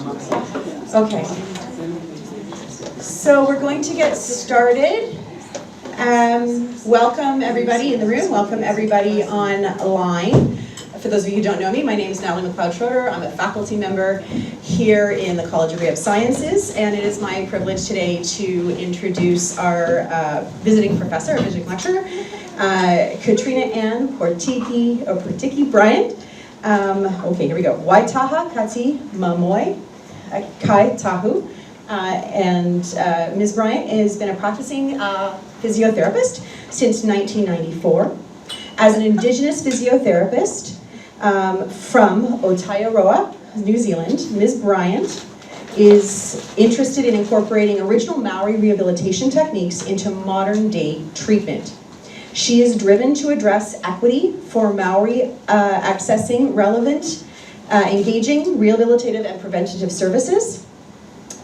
Okay. So we're going to get started. Welcome everybody in the room. Welcome everybody online. For those of you who don't know me, my name is Natalie McLeod-Schroeder. I'm a faculty member here in the College of Sciences, and it is my privilege today to introduce our visiting professor, our visiting lecturer, Katrina Ann Portiki Bryant. Okay, here we go. Waitaha Kati Mamoe Kai Tahu. And Ms. Bryant has been a practicing physiotherapist since 1994. As an Indigenous physiotherapist from Aotearoa, New Zealand, Ms. Bryant is interested in incorporating original Maori rehabilitation techniques into modern day treatment. She is driven to address equity for Maori accessing relevant, engaging, rehabilitative and preventative services.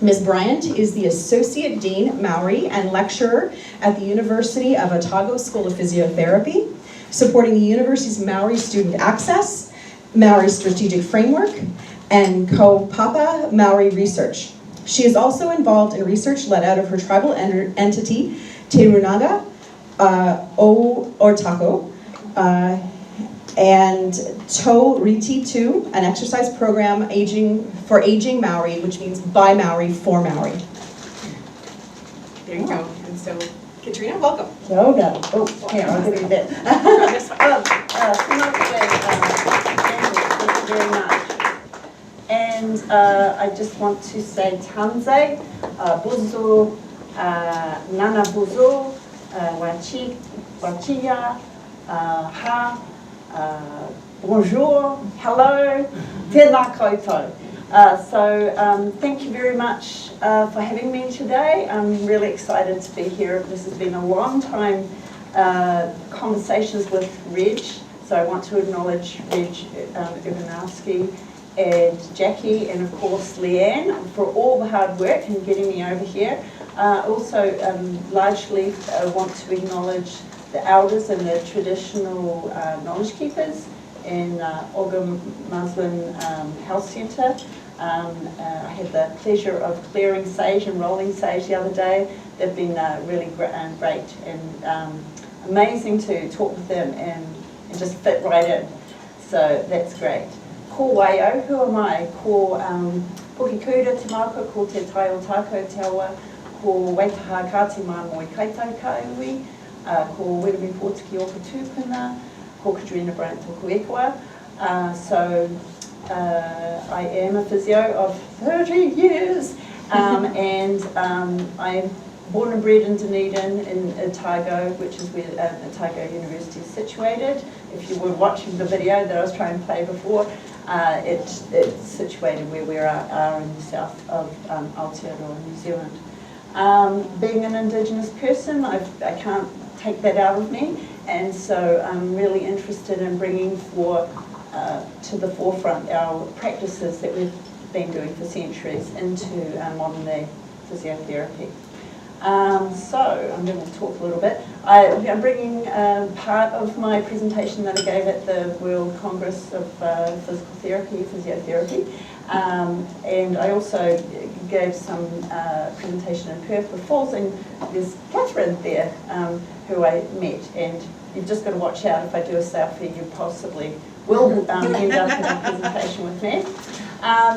Ms. Bryant is the Associate Dean Maori and lecturer at the University of Otago School of Physiotherapy, supporting the university's Maori student access, Maori strategic framework, and kaupapa Maori research. She is also involved in research led out of her tribal entity, Te Runaga o Ortako, and To Riti 2, an exercise program for aging Maori, which means by Maori for Maori. There you go. And so, Katrina, welcome. Yoga. Oh, here, I'll give you this. Thank you very much. And I just want to say tanze, buzu, nana buzu, wachia, ha, bonjour, hello, tēnā koutou. Thank you very much for having me today. I'm really excited to be here. This has been a long time conversations with Reg, so I want to acknowledge Reg Urbanowski and Jackie and of course Leanne for all the hard work in getting me over here. Also largely want to acknowledge the elders and the traditional knowledge keepers in Ogham Muslin Health Centre. I had the pleasure of clearing sage and rolling sage the other day. They've been really great and amazing to talk with them and just fit right in. So that's great. Ko waio, who am I? Ko Pukikura Te Mauka, ko Te Tai o Tākou Te Awa, ko Waitaha Kati Māmoe Kaitau Kauiwi, ko Werumi Pōtiki o Tūpuna, ko Katrina Bryant tōku ekua. I am a physio of 30 years and I'm born and bred in Dunedin in Otago, which is where Otago University is situated. If you were watching the video that I was trying to play before, it's situated where we are in the south of Aotearoa, New Zealand. Being an Indigenous person, I can't take that out of me, and so I'm really interested in bringing to the forefront our practices that we've been doing for centuries into modern day physiotherapy. So I'm going to talk a little bit. I'm bringing part of my presentation that I gave at the World Congress of Physical Therapy, Physiotherapy, and I also gave some presentation in Perth with Falls, and there's Catherine there who I met, and you've just got to watch out if I do a selfie, you possibly will end up in a presentation with me.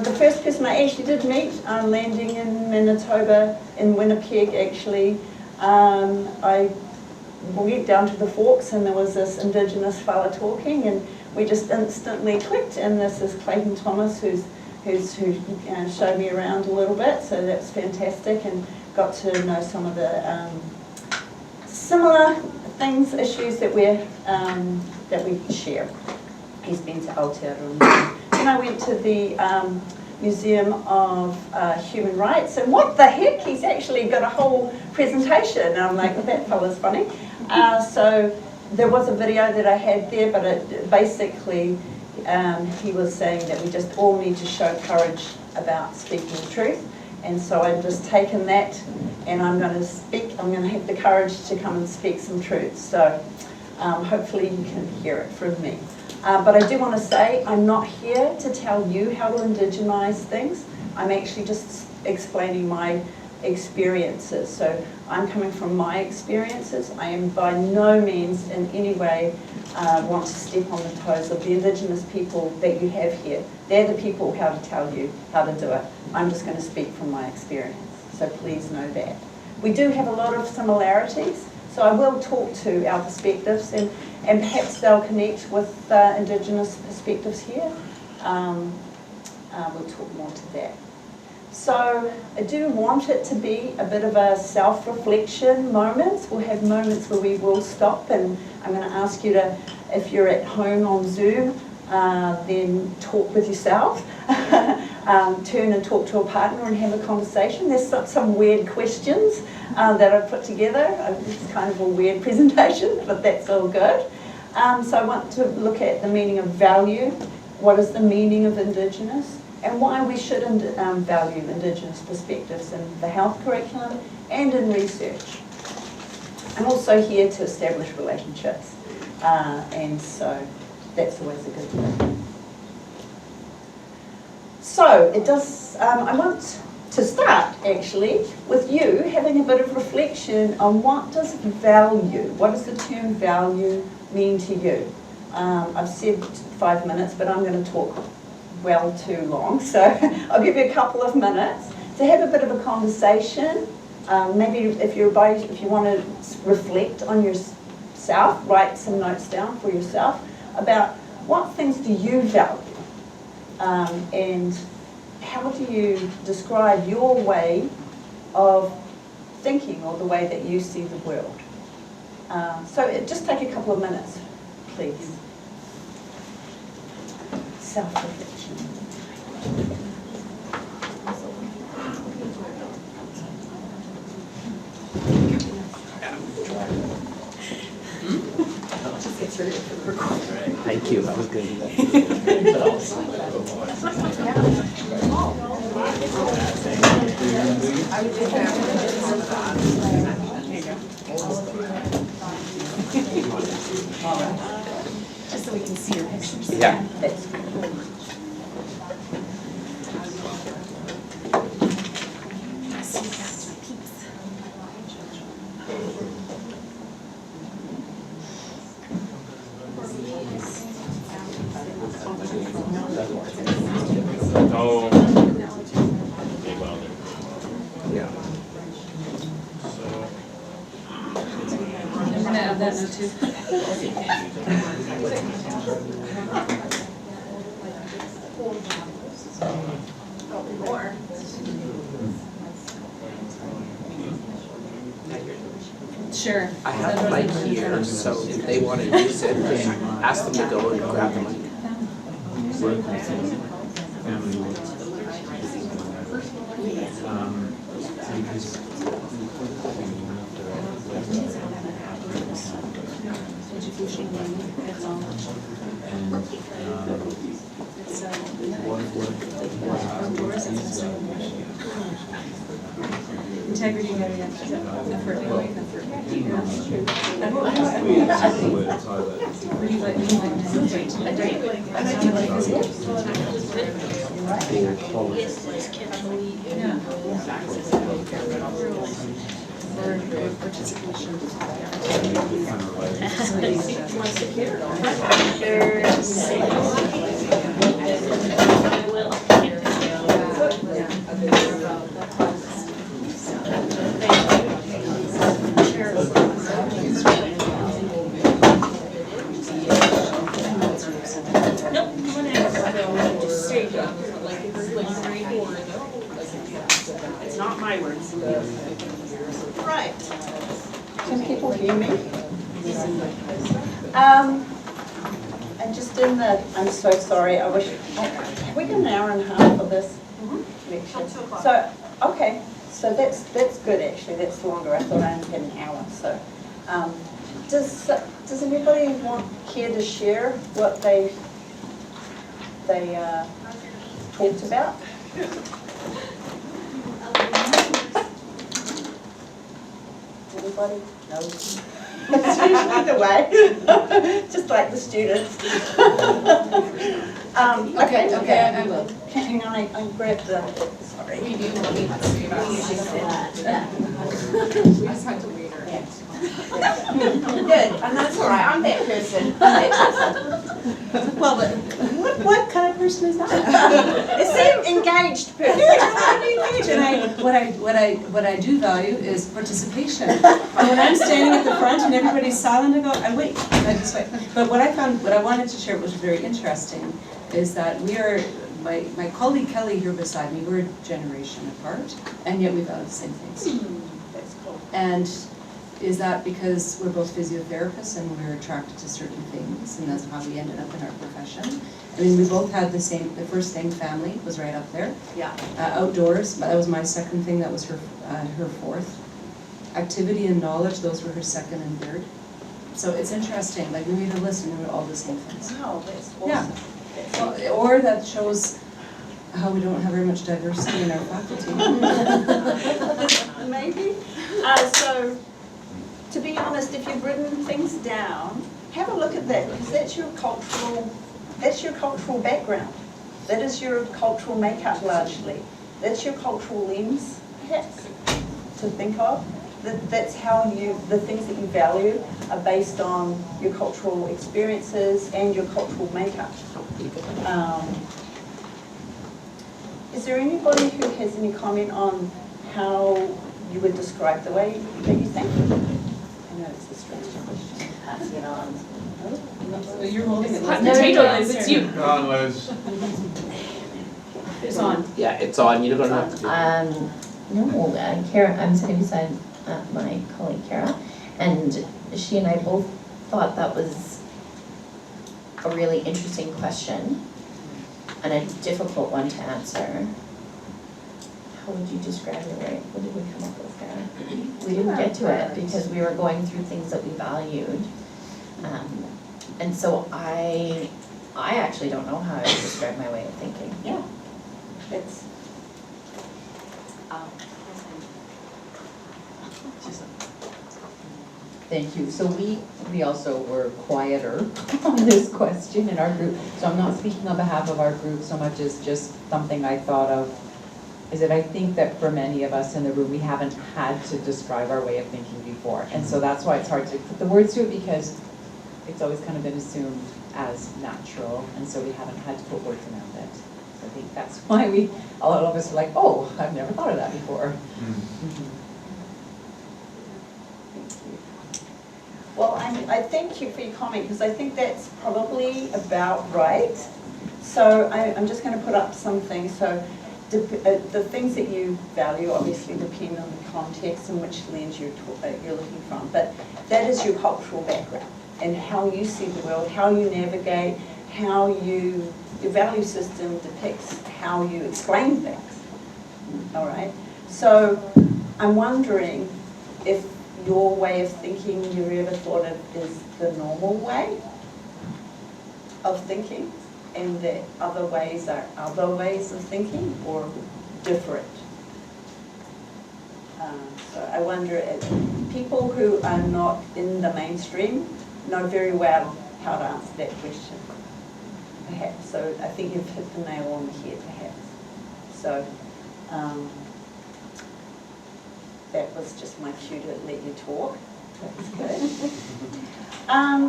The first person I actually did meet, landing in Manitoba, in Winnipeg actually, I went down to the Forks and there was this Indigenous fella talking and we just instantly clicked, and this is Clayton Thomas who showed me around a little bit, so that's fantastic, and got to know some of the similar things, issues that we share. He's been to Aotearoa. Then I went to the Museum of Human Rights, and what the heck, he's actually got a whole presentation, and I'm like, well, that fella's funny. So there was a video that I had there, but basically he was saying that we just all need to show courage about speaking the truth, and so I've just taken that and I'm going to have the courage to come and speak some truth, so hopefully you can hear it from me. But I do want to say I'm not here to tell you how to indigenize things. I'm actually just explaining my experiences. So I'm coming from my experiences. I am by no means in any way want to step on the toes of the Indigenous people that you have here. They're the people how to tell you how to do it. I'm just going to speak from my experience. So please know that. We do have a lot of similarities. So I will talk to our perspectives and perhaps they'll connect with Indigenous perspectives here. We'll talk more to that. So I do want it to be a bit of a self-reflection moment. We'll have moments where we will stop, and I'm going to ask you to, if you're at home on Zoom, then talk with yourself. Turn and talk to a partner and have a conversation. There's some weird questions that I've put together. It's kind of a weird presentation, but that's all good. So I want to look at the meaning of value. What is the meaning of Indigenous? And why we should value Indigenous perspectives in the health curriculum and in research. I'm also here to establish relationships, and so that's always a good thing. So it does. I want to start actually with you having a bit of reflection on what does value, what does the term value mean to you? I've said 5 minutes, but I'm going to talk well too long, so I'll give you a couple of minutes to have a bit of a conversation. Maybe if you want to reflect on yourself, write some notes down for yourself about what things do you value, and how do you describe your way of thinking or the way that you see the world. So just take a couple of minutes, please. Self-reflection. Thank you, that was good. Just so we can see your pictures. Yeah. Oh. Yeah. I'm gonna add that note too. Sure. I have a mic here, so if they want to use it, then ask them to go and grab the mic. Integrity, effort, It's not my words. Right. Can people hear me? And just in the, I'm so sorry, I wish, have we got an hour and a half for this lecture? So, okay, so that's good actually, that's longer. I thought I only had an hour, so. Does anybody care to share what they talked about? Anybody? No? It's usually the way, just like the students. Okay, I will. hang on, I grabbed the, sorry. We do want me to see about I just had to wait her. Good, and that's all right, I'm that person. Well, but what kind of person is that? It's an engaged person. And what I do value is participation. And when I'm standing at the front and everybody's silent, I go, I wait, I just wait. But what I wanted to share, which was very interesting, is that we are, my colleague Kelly here beside me, we're a generation apart, and yet we value the same things. That's cool. And is that because we're both physiotherapists and we're attracted to certain things, and that's how we ended up in our profession? I mean, we both had the first thing, family was right up there. Yeah. Outdoors, but that was my second thing, that was her fourth. Activity and knowledge, those were her second and third. So it's interesting, like we made a list and they were all the same things. Wow, that's awesome. Yeah. Well, or that shows how we don't have very much diversity in our faculty. Maybe. So, to be honest, if you've written things down, have a look at that, because that's your cultural background. That is your cultural makeup largely. That's your cultural lens, perhaps, to think of. That's how the things that you value are based on your cultural experiences and your cultural makeup. Is there anybody who has any comment on how you would describe the way that you think? I know it's a strange question. Pass it on. You're holding it. Hot potato, Liz, it's you. Go on, Liz. It's on. Yeah, it's on, you don't have to do it. No, Kara, I'm sitting beside my colleague Kara, and she and I both thought that was a really interesting question and a difficult one to answer. How would you describe it, right? What did we come up with, Kara? We didn't get to it because we were going through things that we valued. And so I actually don't know how I would describe my way of thinking. Yeah. It's, Thank you. So we also were quieter on this question in our group. So I'm not speaking on behalf of our group so much as just something I thought of, is that I think that for many of us in the room, we haven't had to describe our way of thinking before. And so that's why it's hard to put the words to it, because it's always kind of been assumed as natural, and so we haven't had to put words around it. So I think that's why a lot of us are like, oh, I've never thought of that before. well, I thank you for your comment, because I think that's probably about right. So I'm just going to put up some things. So the things that you value obviously depend on the context in which lens you're looking from, but that is your cultural background and how you see the world, how you navigate, how your value system depicts how you explain things. All right. So I'm wondering if your way of thinking you ever thought of is the normal way of thinking, and that other ways are other ways of thinking or different. So I wonder if people who are not in the mainstream know very well how to answer that question, perhaps. So I think you've hit the nail on the head, perhaps. So that was just my cue to let you talk. That was good.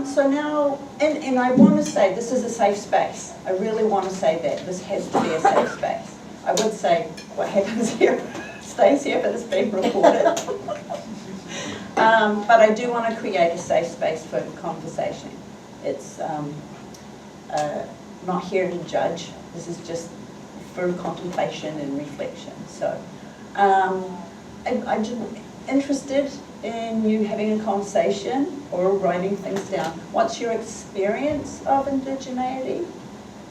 So now, and I want to say this is a safe space. I really want to say that. This has to be a safe space. I would say what happens here stays here, but it's being recorded. But I do want to create a safe space for conversation. It's not here to judge. This is just for contemplation and reflection. So I'm just interested in you having a conversation or writing things down. What's your experience of indigeneity?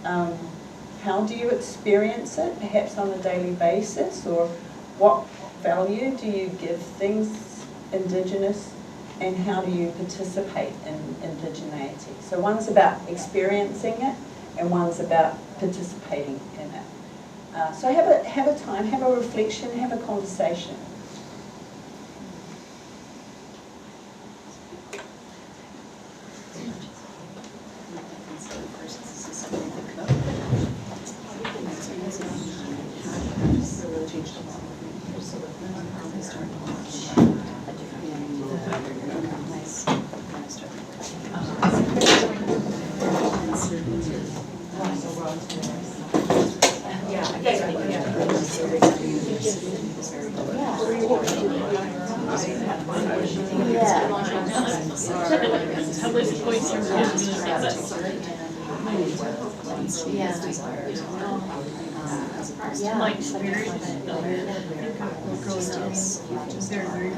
How do you experience it, perhaps on a daily basis? Or what value do you give things Indigenous, and how do you participate in indigeneity? So one's about experiencing it and one's about participating in it. So have a time, have a reflection, have a conversation. My experience, they're very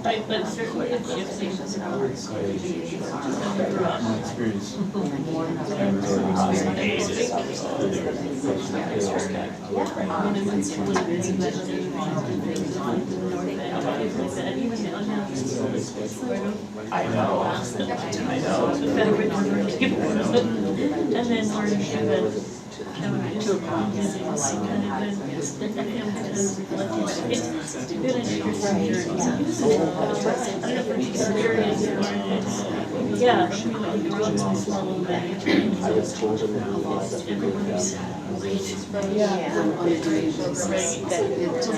Right, but certainly it's shifting. I know. And then learning that yeah,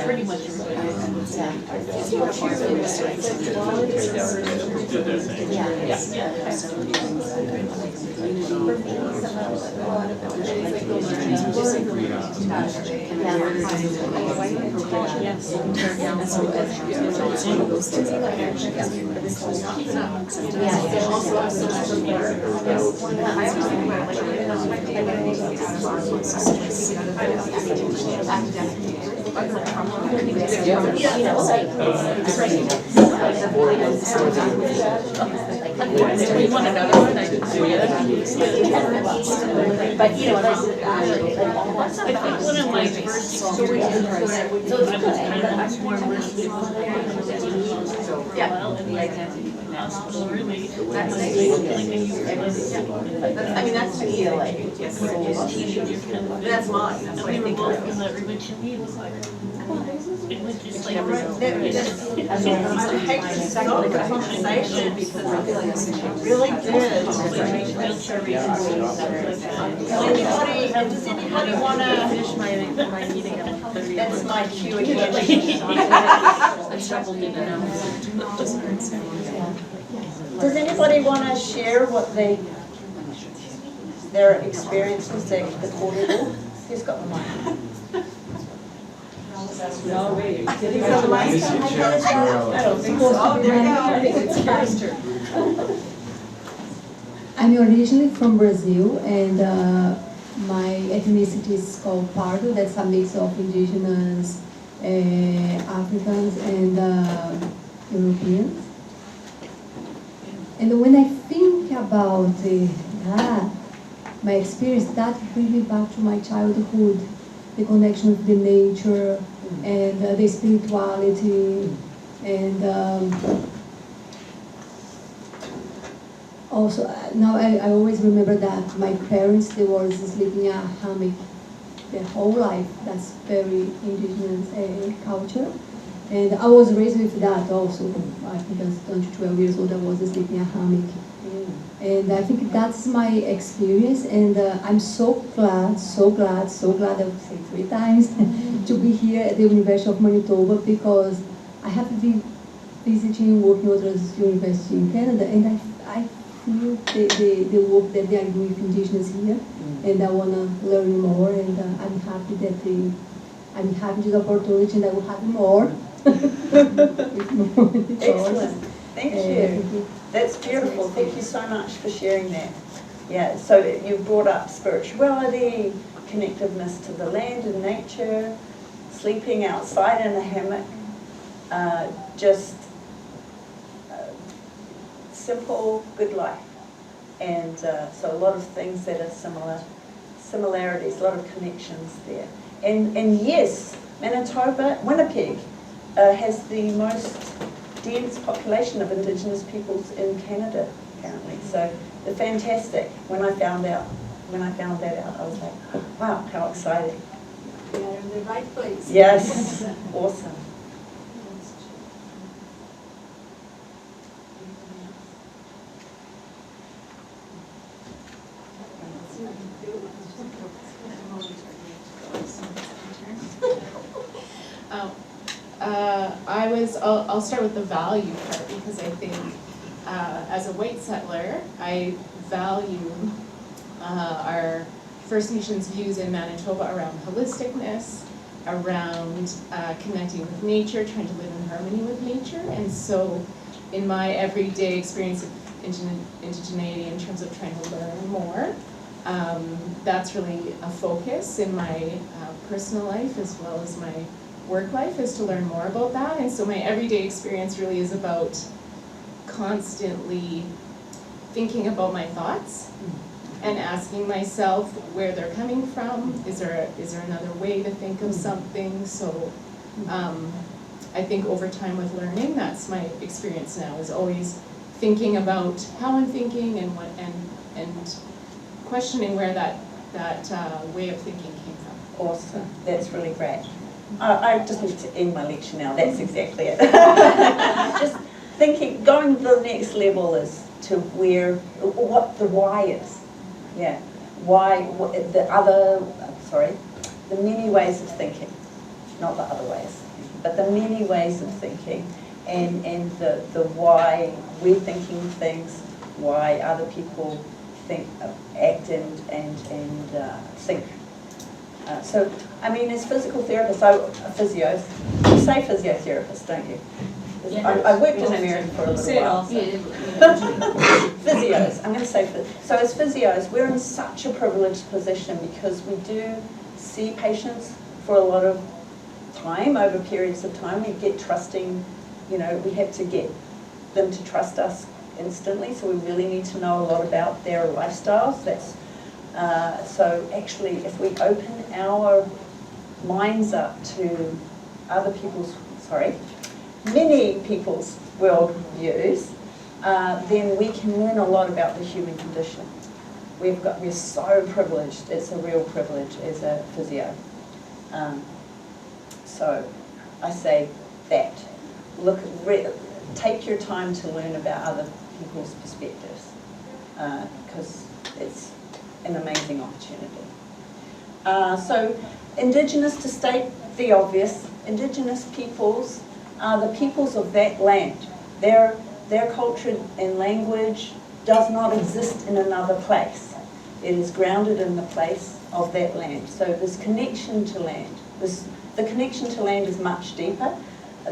pretty much You want another one? I can do it. But you know, I think one of my first experiences where I was kind of more immersed in hospital really. I mean, that's me, like, that's mine, that's what I We were think both of. in that room, and to me it was like, it was just like. I hate to stop the conversation because I feel like it's really good. Does anybody wanna? Finish my meeting at 1:30. That's my cue again. I shuffled in and out. Does anybody wanna share what their experiences they recorded? Who's got the mic? No, wait. Who's got the mic? I don't think so. Oh, there you go. I think it's Karen's turn. I'm originally from Brazil, and my ethnicity is called Pardo. That's a mix of indigenous, Africans, and Europeans. And when I think about my experience, that brings me back to my childhood, the connection with the nature and the spirituality, and also now I always remember that my parents, they were sleeping in a hammock their whole life. That's very indigenous culture. And I was raised with that also. I think I was 12 years old, I was sleeping in a hammock. And I think that's my experience, and I'm so glad, I would say 3 times, to be here at the University of Manitoba, because I have been visiting, working with other universities in Canada, and I feel the work that they are doing with indigenous here, and I want to learn more, and I'm happy that I'm having this opportunity, and I will have more. Excellent, thank you. That's beautiful, thank you so much for sharing that. Yeah, so you brought up spirituality, connectiveness to the land and nature, sleeping outside in a hammock, just simple, good life. And so a lot of things that are similarities, a lot of connections there. And yes, Manitoba, Winnipeg, has the most dense population of Indigenous peoples in Canada, apparently. So they're fantastic. When I found that out, I was like, wow, how exciting. They are in the right place. Yes, awesome. I'll start with the value part because I think as a white settler, I value our First Nations views in Manitoba around holisticness, around connecting with nature, trying to live in harmony with nature. And so in my everyday experience of indigeneity in terms of trying to learn more, that's really a focus in my personal life as well as my work life, is to learn more about that. And so my everyday experience really is about constantly thinking about my thoughts and asking myself where they're coming from. Is there another way to think of something? So I think over time with learning, that's my experience now, is always thinking about how I'm thinking and what and questioning where that way of thinking came from. Awesome, that's really great. I just need to end my lecture now, that's exactly it. Just thinking, going to the next level is to what the why is. Yeah, why, the many ways of thinking, not the other ways, but the many ways of thinking, and the why we're thinking things, why other people think, act and think. So, I mean, as physical therapists, physios, you say physiotherapist, don't you? Yeah. I worked in America for a little Say it while. all. So. Physios, I'm going to say so as physios, we're in such a privileged position because we do see patients for a lot of time, over periods of time. We get trusting, we have to get them to trust us instantly, so we really need to know a lot about their lifestyles. So actually, if we open our minds up to many people's worldviews, then we can learn a lot about the human condition. We're so privileged. It's a real privilege as a physio. So I say that. Take your time to learn about other people's perspectives, because it's an amazing opportunity. So Indigenous, to state the obvious, Indigenous peoples are the peoples of that land. Their culture and language does not exist in another place. It is grounded in the place of that land. So this connection to land, the connection to land is much deeper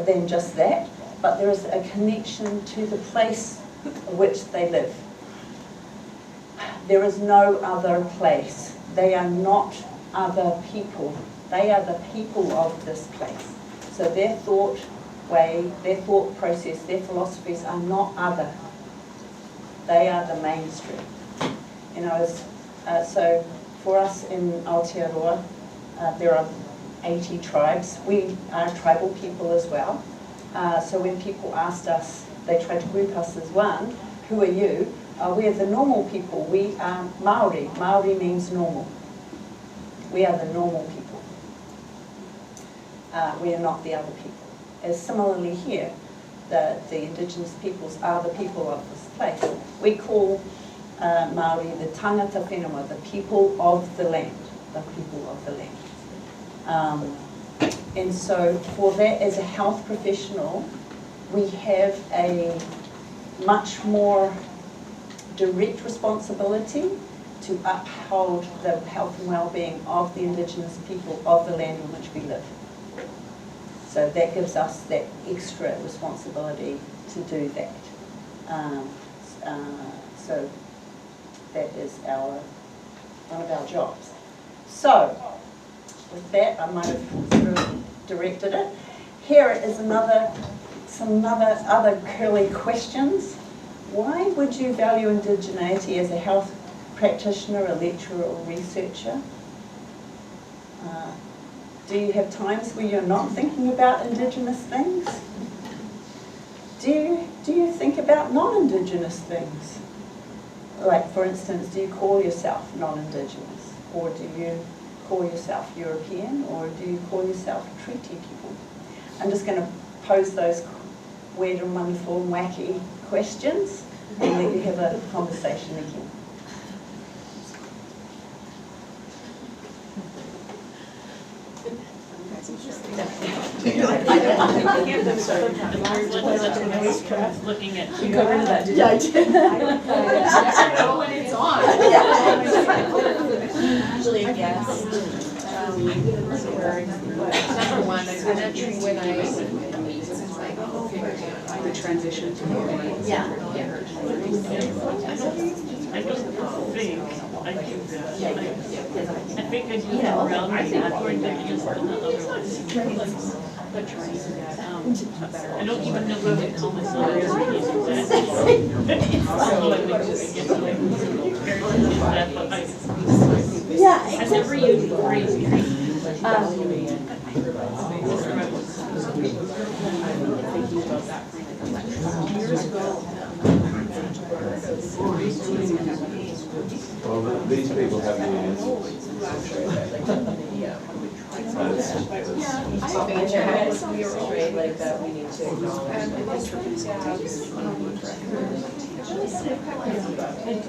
than just that, but there is a connection to the place in which they live. There is no other place. They are not other people. They are the people of this place. So their thought way, their thought process, their philosophies are not other. They are the mainstream. So for us in Aotearoa, there are 80 tribes. We are tribal people as well. So when people asked us, they tried to group us as one, who are you? We are the normal people. We are Maori. Maori means normal. We are the normal people. We are not the other people. As similarly here, the Indigenous peoples are the people of this place. We call Maori the tangata whenua, the people of the land. The people of the land. And so for that, as a health professional, we have a much more direct responsibility to uphold the health and well-being of the Indigenous people of the land in which we live. So that gives us that extra responsibility to do that. So that is one of our jobs. So with that, I might have sort of directed it. Here is some other curly questions. Why would you value indigeneity as a health practitioner, a lecturer, or researcher? Do you have times where you're not thinking about Indigenous things? Do you think about non-Indigenous things? Like, for instance, do you call yourself non-Indigenous? Or do you call yourself European or do you call yourself treaty people? I'm just going to pose those weird and wonderful and wacky questions and let you have a conversation again. Looking at You got rid of that, did you? I know when it's on. Usually a guess. Number one, when I the transition to Yeah. I don't think I do that. I think I do You know, around I think- according to just otherwise. I don't even know what to call myself. Yeah, I never use the phrase Well, these people have the answers. like that, we need to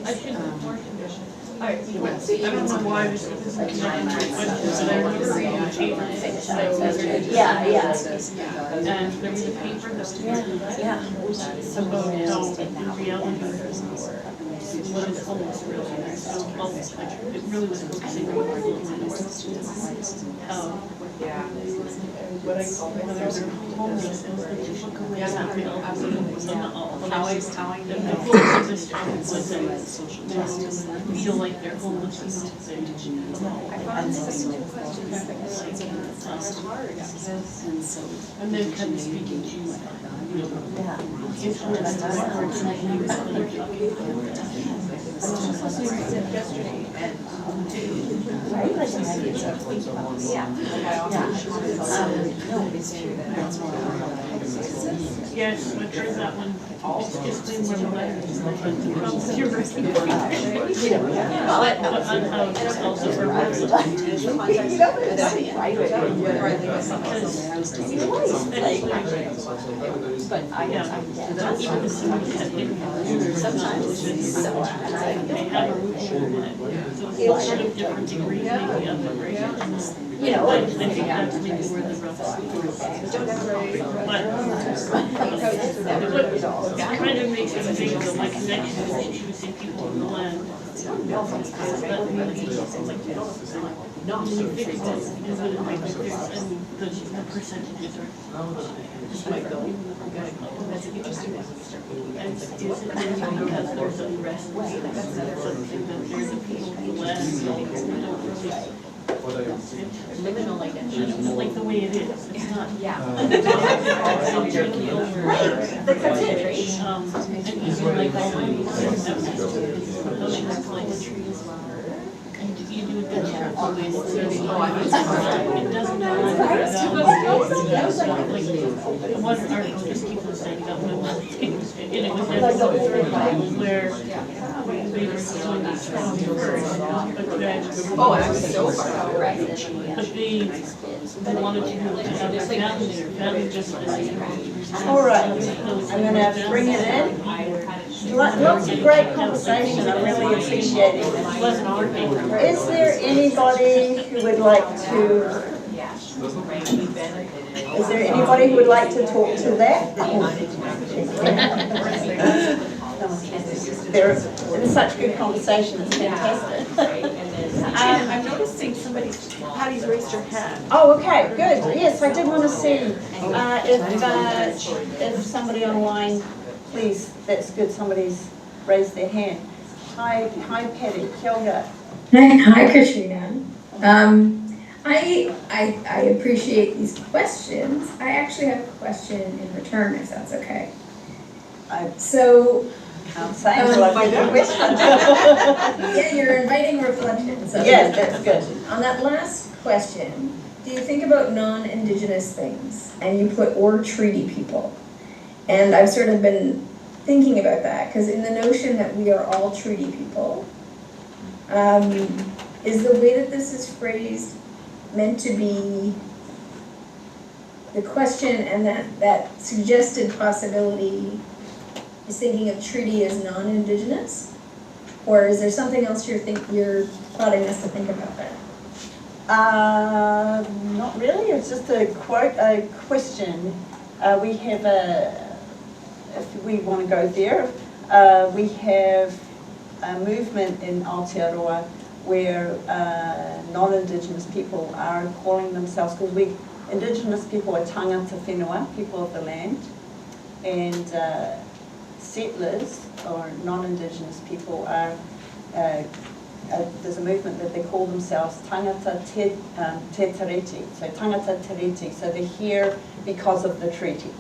I should have more conditions. I don't know why this is connected to my questions, but I remember reading the paper. Yeah, yeah. And there was a paper that was about how the reality what is homeless really is. So, it really was focusing on how whether they're homeless and the typical way that they all how the focus of this was to feel like they're homeless enough and then kind of speaking to yes, but there's that one, just in one letter, you're writing. But on how it's also for even the symbols have hidden sometimes they have a root in it. So it's sort of different degrees maybe of vibration. You know, I think that's maybe where the rough but it kind of makes me think of the connection between choosing people in the land. That really is like when you think about it, is it like and the percentages are just like that's interesting. And is it really because there's unrest or something that there's the people in the land who don't really liminal identity. I don't like the way it is. It's not. Yeah. And even like all my you do it good job always. It doesn't matter. One article just keeps on saying that one things, and it was where they were doing these things first, but then but they wanted to have their family just All right, I'm going to bring it in. Lots of great conversation, I'm really appreciating it. Is there anybody who would like to, talk to that? They're in such good conversation, it's fantastic. I'm noticing Patty's raised her hand. Oh, okay, good. Yes, I did want to see if somebody online, please, that's good, somebody's raised their hand. Hi Patty, kia ora. Hi Katrina. I appreciate these questions. I actually have a question in return, if that's okay. So I'm saying, well, I've got a question. yeah, you're inviting reflection. So Yes, that's good. On that last question, do you think about non-Indigenous things and you put or treaty people? And I've sort of been thinking about that because in the notion that we are all treaty people, is the way that this is phrased meant to be the question, and that suggested possibility is thinking of treaty as non-Indigenous? Or is there something else you're prodding us to think about that? Not really, it's just a question. We have if we want to go there, we have a movement in Aotearoa where non-Indigenous people are calling themselves, because Indigenous people are tangata whenua, people of the land, and settlers or non-Indigenous people are, there's a movement that they call themselves tangata te tareti, so tangata tareti, so they're here because of the treaty.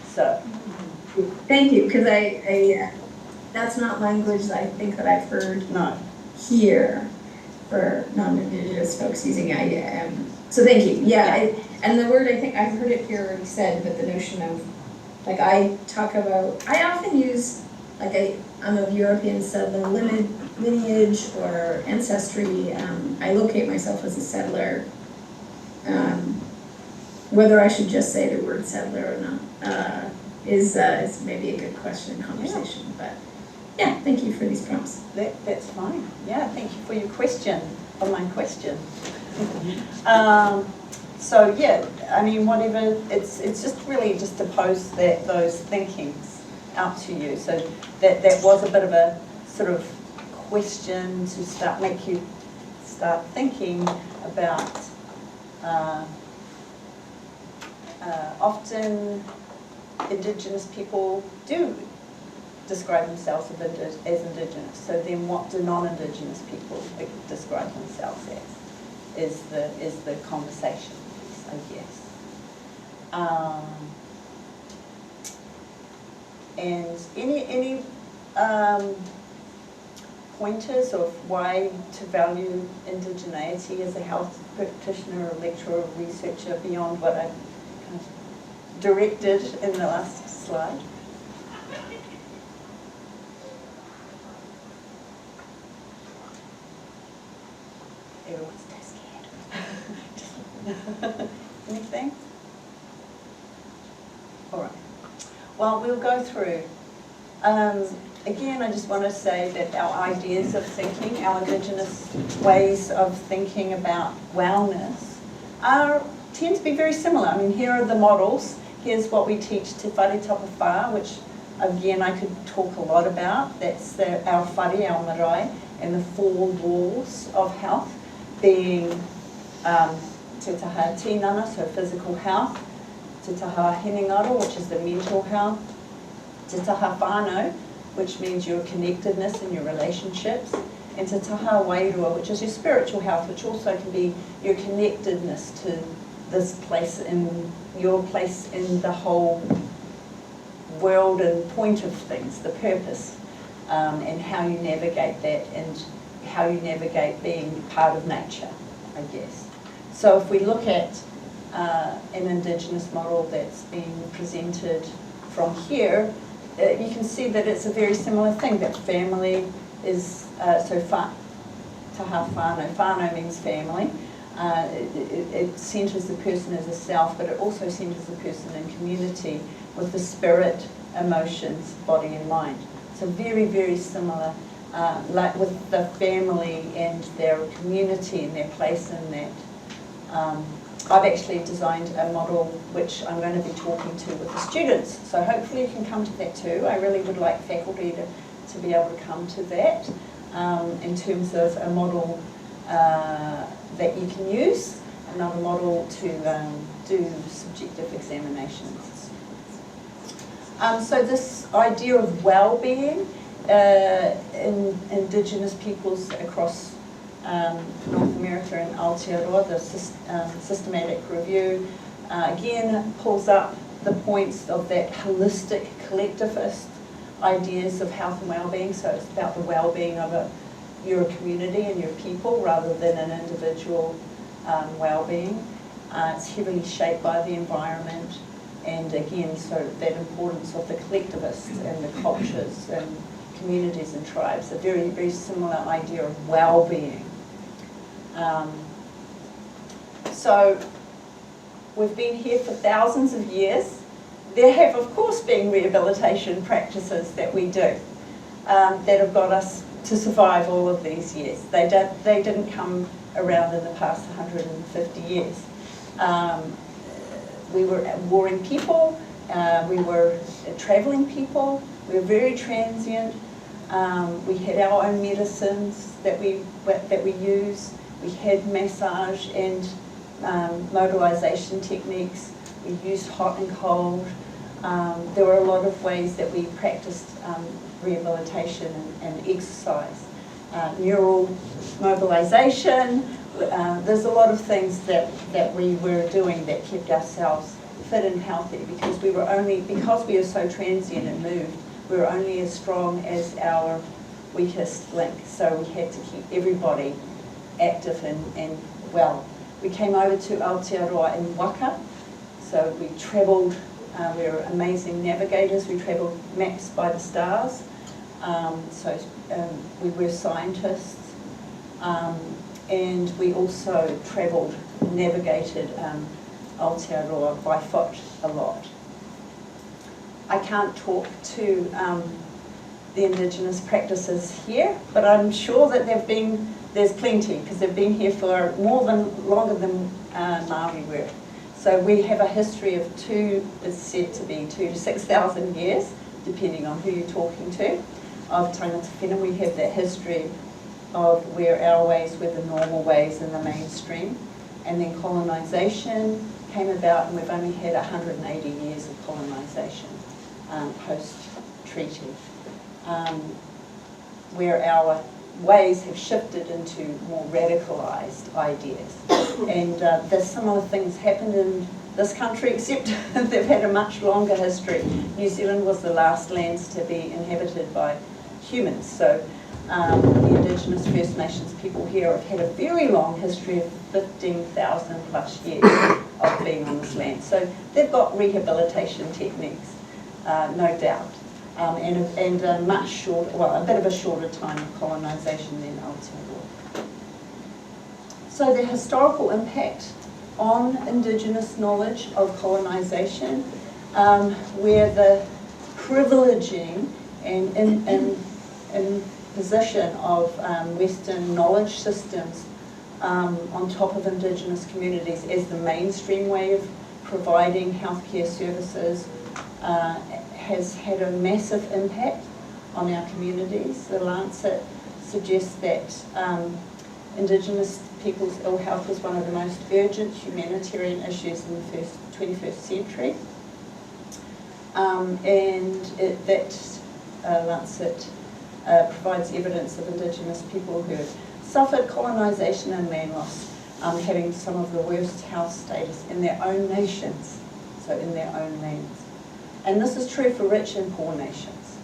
So. Thank you, because I that's not language that I think that I've heard here for non-Indigenous folks using so thank you. Yeah, and the word, I think I've heard it here already said, but the notion of, like, I often use, like, I'm of European settler lineage or ancestry. I locate myself as a settler. Whether I should just say the word settler or not is maybe a good question in conversation. But yeah, thank you for these prompts. That's fine. Yeah, thank you for your question, online question. So yeah, I mean, whatever, it's just really just to pose those thinkings out to you. So that was a bit of a sort of question to make you start thinking about. Often Indigenous people do describe themselves as Indigenous. So then what do non-Indigenous people describe themselves as? Is the conversation, I guess. And any pointers of why to value indigeneity as a health practitioner or lecturer or researcher beyond what I kind of directed in the last slide? Everyone's so scared. Anything? All right. Well, we'll go through. Again, I just want to say that our ideas of thinking, our Indigenous ways of thinking about wellness tend to be very similar. I mean, here are the models. Here's what we teach Te Whare Tapawhā, which again I could talk a lot about. That's our whare, our marae, and the 4 walls of health being te taha tinana, so physical health, te taha hinengaro, which is the mental health, te taha whānau, which means your connectedness and your relationships, and te taha wairua, which is your spiritual health, which also can be your connectedness to this place in your place in the whole world and point of things, the purpose, and how you navigate that and how you navigate being part of nature, I guess. So if we look at an Indigenous model that's been presented from here, you can see that it's a very similar thing, that family is, taha whānau. Whānau means family. It centres the person as a self, but it also centres the person in community with the spirit, emotions, body and mind. So very, very similar, like with the family and their community and their place in that. I've actually designed a model which I'm going to be talking to with the students, so hopefully you can come to that too. I really would like faculty to be able to come to that in terms of a model that you can use, another model to do subjective examinations. So this idea of well-being in Indigenous peoples across North America and Aotearoa, the systematic review, again pulls up the points of that holistic collectivist ideas of health and well-being. So it's about the well-being of your community and your people rather than an individual well-being. It's heavily shaped by the environment, and again, so that importance of the collectivists and the cultures and communities and tribes, a very, very similar idea of well-being. So we've been here for thousands of years. There have, of course, been rehabilitation practices that we do that have got us to survive all of these years. They didn't come around in the past 150 years. We were warring people, we were traveling people, we were very transient. We had our own medicines that we use. We had massage and mobilization techniques. We used hot and cold. There were a lot of ways that we practiced rehabilitation and exercise. Neural mobilization. There's a lot of things that we were doing that kept ourselves fit and healthy because we are so transient and moved, we were only as strong as our weakest link. So we had to keep everybody active and well. We came over to Aotearoa in Waka, so we travelled, we were amazing navigators, we travelled maps by the stars, we were scientists, and we also travelled, navigated Aotearoa by foot a lot. I can't talk to the Indigenous practices here, but I'm sure that there's plenty, because they've been here for longer than Māori were. So we have a history of it's said to be 2,000 to 6,000 years, depending on who you're talking to, of tangata whena. We have that history of where our ways were the normal ways in the mainstream. And then colonisation came about, and we've only had 180 years of colonisation post-treaty, where our ways have shifted into more radicalised ideas. And there's similar things happened in this country, except they've had a much longer history. New Zealand was the last lands to be inhabited by humans. So the Indigenous First Nations people here have had a very long history of 15,000 plus years of being on this land. So they've got rehabilitation techniques, no doubt. And a much shorter, well, a bit of a shorter time of colonisation than Aotearoa. So the historical impact on Indigenous knowledge of colonisation, where the privileging and position of Western knowledge systems on top of Indigenous communities as the mainstream way of providing healthcare services has had a massive impact on our communities. The Lancet suggests that Indigenous people's ill health is one of the most urgent humanitarian issues in the 21st century. That Lancet provides evidence of Indigenous people who have suffered colonisation and land loss, having some of the worst health status in their own nations, so in their own lands. And this is true for rich and poor nations.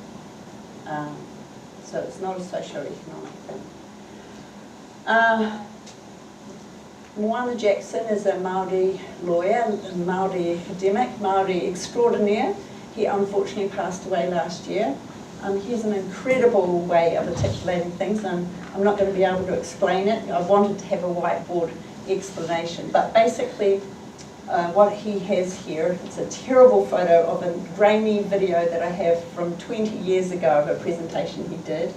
So it's not a socio-economic thing. Moana Jackson is a Māori lawyer, a Māori academic, Māori extraordinaire. He unfortunately passed away last year. He has an incredible way of articulating things, and I'm not going to be able to explain it. I wanted to have a whiteboard explanation, but basically what he has here, it's a terrible photo of a grainy video that I have from 20 years ago of a presentation he did,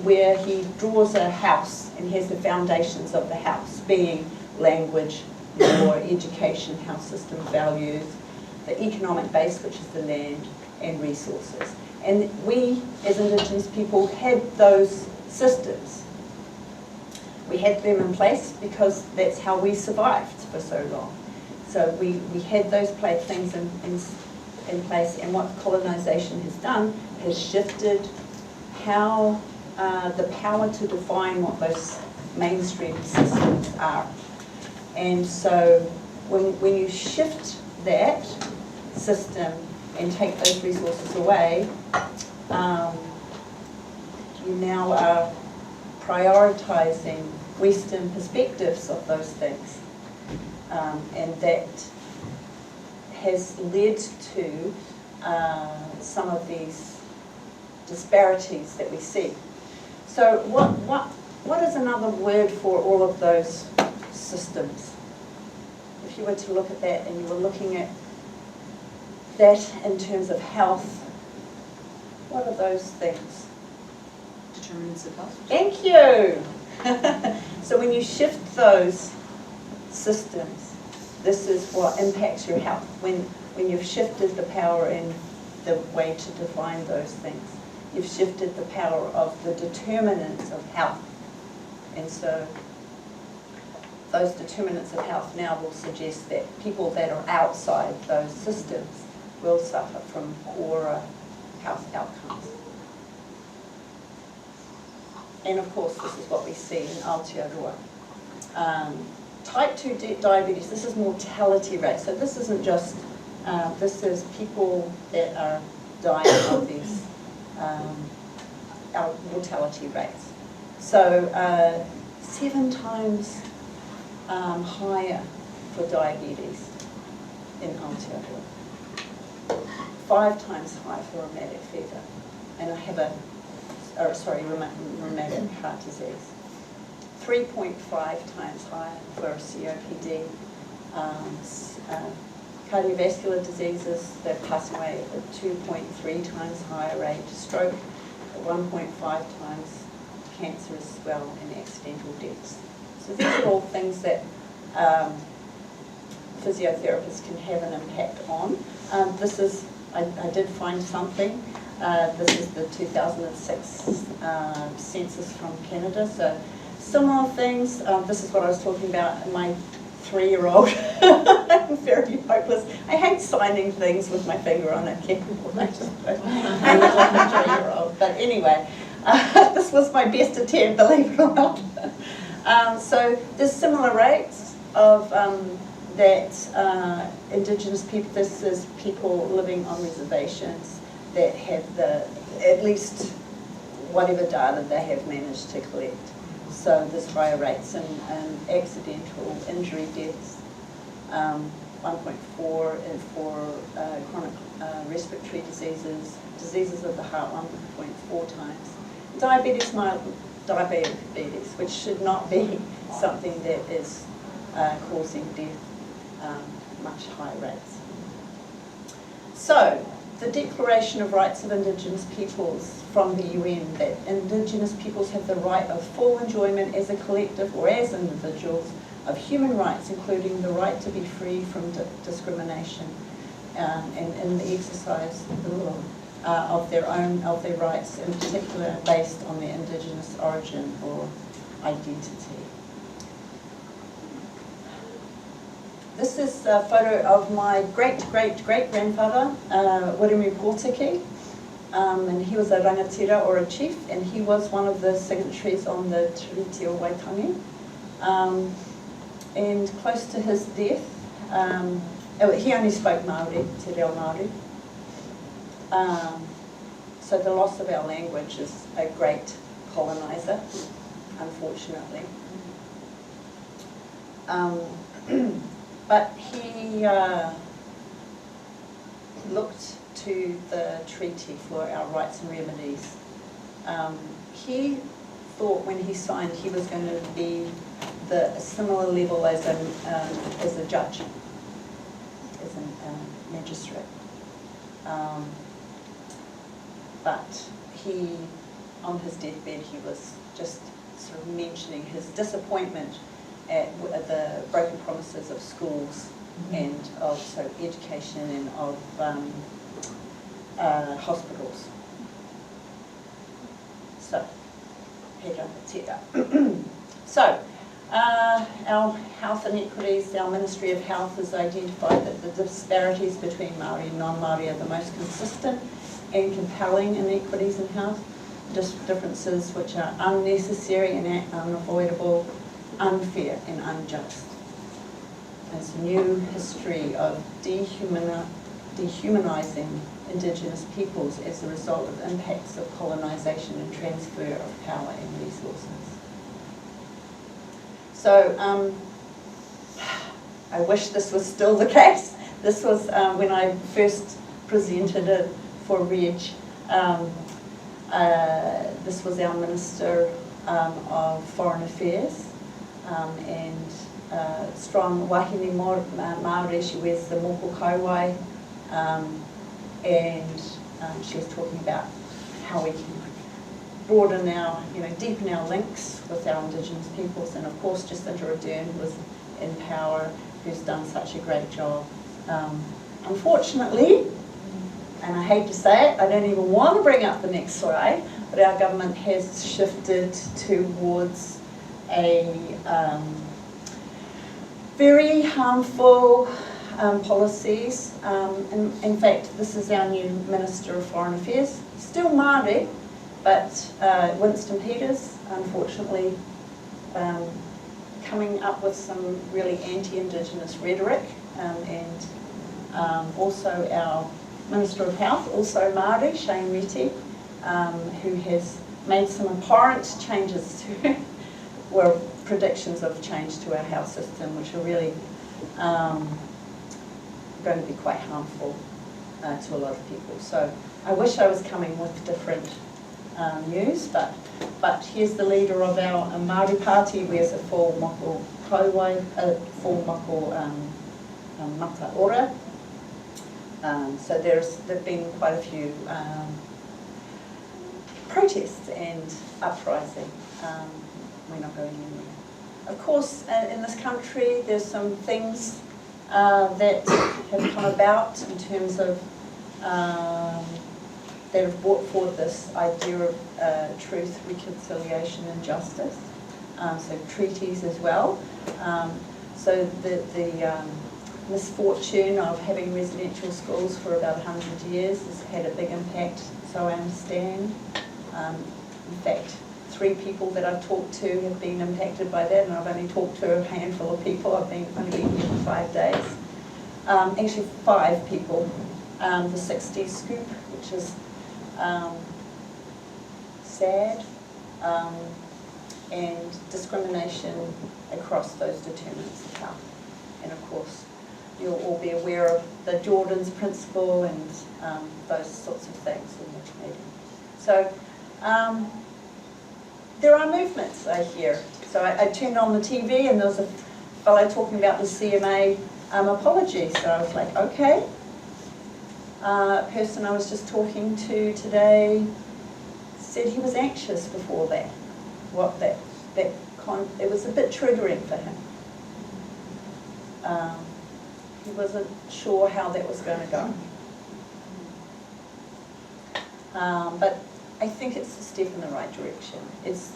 where he draws a house and has the foundations of the house being language, law, education, health system, values, the economic base, which is the land, and resources. And we, as Indigenous people, had those systems. We had them in place because that's how we survived for so long. So we had those things in place, and what colonisation has done has shifted how the power to define what those mainstream systems are. And so when you shift that system and take those resources away, you now are prioritising Western perspectives of those things. And that has led to some of these disparities that we see. So what is another word for all of those systems? If you were to look at that and you were looking at that in terms of health, what are those things? Determinants of health. Thank you. So when you shift those systems, this is what impacts your health. When you've shifted the power and the way to define those things, you've shifted the power of the determinants of health. And so those determinants of health now will suggest that people that are outside those systems will suffer from poorer health outcomes. And of course, this is what we see in Aotearoa. Type 2 diabetes, this is mortality rate. So this isn't just, this is people that are dying of these mortality rates. So 7 times higher for diabetes in Aotearoa. 5 times higher for rheumatic fever. And I have rheumatic heart disease. 3.5 times higher for COPD. Cardiovascular diseases, they're passing away at 2.3 times higher rate. Stroke at 1.5 times, cancer as well, and accidental deaths. So these are all things that physiotherapists can have an impact on. This is, I did find something. This is the 2006 census from Canada. So similar things. This is what I was talking about. My 3-year-old, I'm very hopeless. I hate signing things with my finger on a keyboard. I look like a 3-year-old. But anyway, this was my best attempt, believe it or not. So there's similar rates of that Indigenous people. This is people living on reservations that have at least whatever data they have managed to collect. So there's higher rates in accidental injury deaths, 1.4 for chronic respiratory diseases of the heart, 1.4 times. Diabetes, which should not be something that is causing death, much higher rates. So, the Declaration of Rights of Indigenous Peoples from the UN, that Indigenous peoples have the right of full enjoyment as a collective or as individuals of human rights, including the right to be free from discrimination and in the exercise of their rights, in particular based on their Indigenous origin or identity. This is a photo of my great-great-great-grandfather, Wiremu Pōtiki, and he was a rangatira or a chief, and he was one of the signatories on the Treaty o Waitangi. And close to his death, he only spoke Māori, te reo Māori. So the loss of our language is a great colonizer, unfortunately. But he looked to the treaty for our rights and remedies. He thought when he signed he was going to be a similar level as a judge, as a magistrate. But he, on his deathbed, he was just sort of mentioning his disappointment at the broken promises of schools and also education and of hospitals. So, so our health inequities, our Ministry of Health has identified that the disparities between Māori and non-Māori are the most consistent and compelling inequities in health, differences which are unnecessary and unavoidable, unfair and unjust. There's a new history of dehumanizing Indigenous peoples as a result of impacts of colonisation and transfer of power and resources. So I wish this was still the case. This was when I first presented it for Reg. This was our Minister of Foreign Affairs, and strong wahine Māori. She wears the moko kauai, and she was talking about how we can broaden our, deepen our links with our Indigenous peoples, and of course Jacinda Ardern was in power, who's done such a great job. Unfortunately, and I hate to say it, I don't even want to bring up the next slide, but our government has shifted towards a very harmful policies. In fact, this is our new Minister of Foreign Affairs, still Māori, but Winston Peters, unfortunately, coming up with some really anti-Indigenous rhetoric, and also our Minister of Health, also Māori, Shane Reti, who has made some abhorrent changes to, well, predictions of change to our health system, which are really going to be quite harmful to a lot of people. So I wish I was coming with different news, but here's the leader of our Māori party, wears a full moko kauai, a full moko mata ora. So there've been quite a few protests and uprising. We're not going anywhere. Of course, in this country, there's some things that have come about in terms of that have brought forward this idea of truth, reconciliation and justice. So treaties as well. So the misfortune of having residential schools for about 100 years has had a big impact, so I understand. In fact, 3 people that I've talked to have been impacted by that, and I've only talked to a handful of people. I've only been here for 5 days. Actually 5 people. The 60s scoop, which is sad, and discrimination across those determinants of health. And of course, you'll all be aware of the Jordan's principle and those sorts of things in the meeting. So there are movements, I hear. So I turned on the TV and there was a fellow talking about the CMA apology. So I was like, okay. A person I was just talking to today said he was anxious before that. It was a bit triggering for him. He wasn't sure how that was going to go. But I think it's a step in the right direction. It's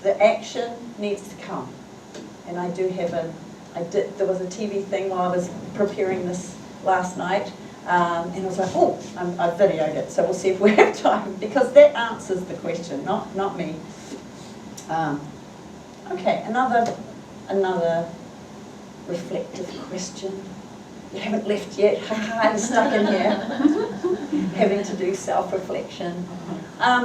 the action needs to come. And I do have there was a TV thing while I was preparing this last night, and I was like, oh, I videoed it, so we'll see if we have time, because that answers the question, not me. Okay, another reflective question. You haven't left yet, haha, you're stuck in here, having to do self-reflection.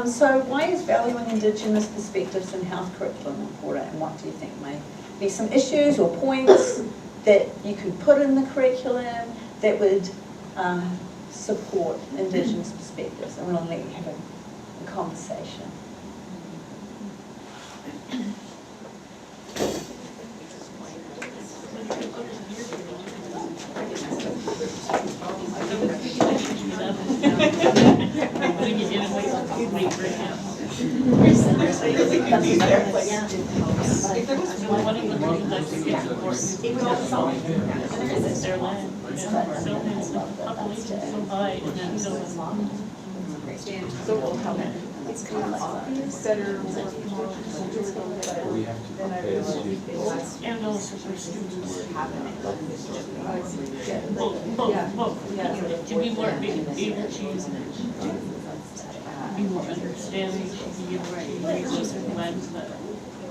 So why is valuing Indigenous perspectives in health curriculum important, and what do you think may be some issues or points that you could put in the curriculum that would support Indigenous perspectives? I'm going to let you have a conversation. One of the things I think is important is their land. The population is so high and then so It's kind of obvious, better, We have to prepare students. and also for students. To be more able to be more understanding, to be able to use those lens that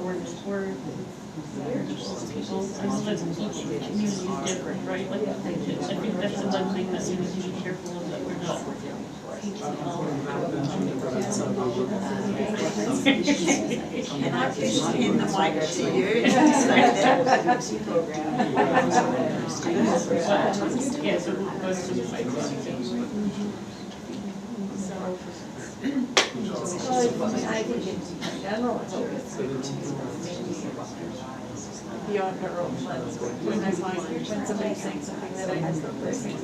ordinance word. People, I know that each community is different, right? Like, I think that's the one thing that we need to be careful of, that we're not teaching all. Can I please hand the mic to you? Yeah, so we'll go to the I think in general, it's always beyond her own lens. When I find, when somebody's saying something that I just don't listen to,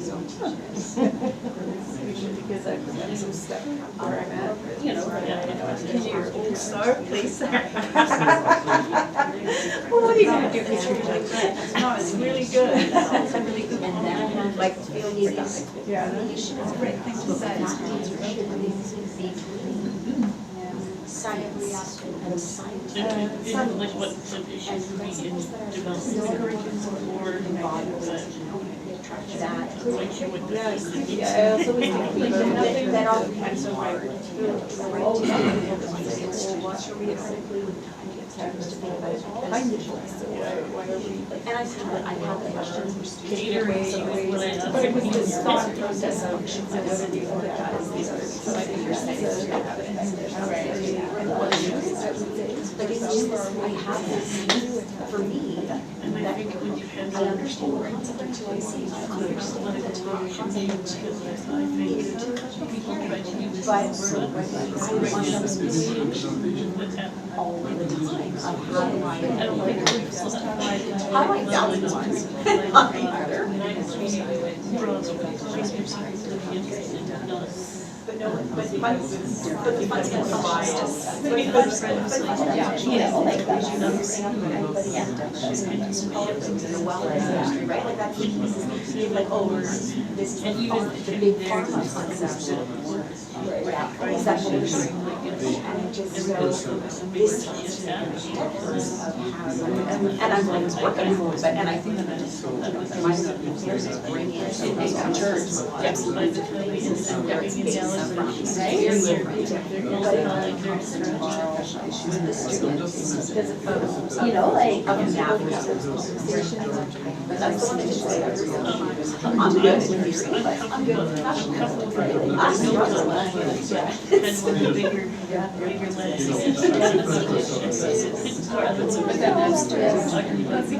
usually because I'm so stuck where I'm at, you know, in your old star place. Well, you gotta do this really good. No, it's really good. It's a really good compliment. Like feeling stuck. Yeah. It's a great thing to say. It's like what some issues would be in development or Yeah, I also was thinking that I'm so right. And I said, I have questions. catering, what I But it was this thought process of, so I think you're saying. But it's just, I have this, for me, and I think when you have I understand the consequences, I understand the time. because I think people try to use But I it for want them to be what's happening. all the time. I don't think we've still had I like that one. But no, but the funds can come by us. Right, like that's the piece, like, oh, this is the big pharma concept. Is that what we're doing? And it just goes, this and I'm always working for it, and I think that my years is bring in a church. Yes. You know, like, But that's the one that just say, I'm good. I'm good. I struggle.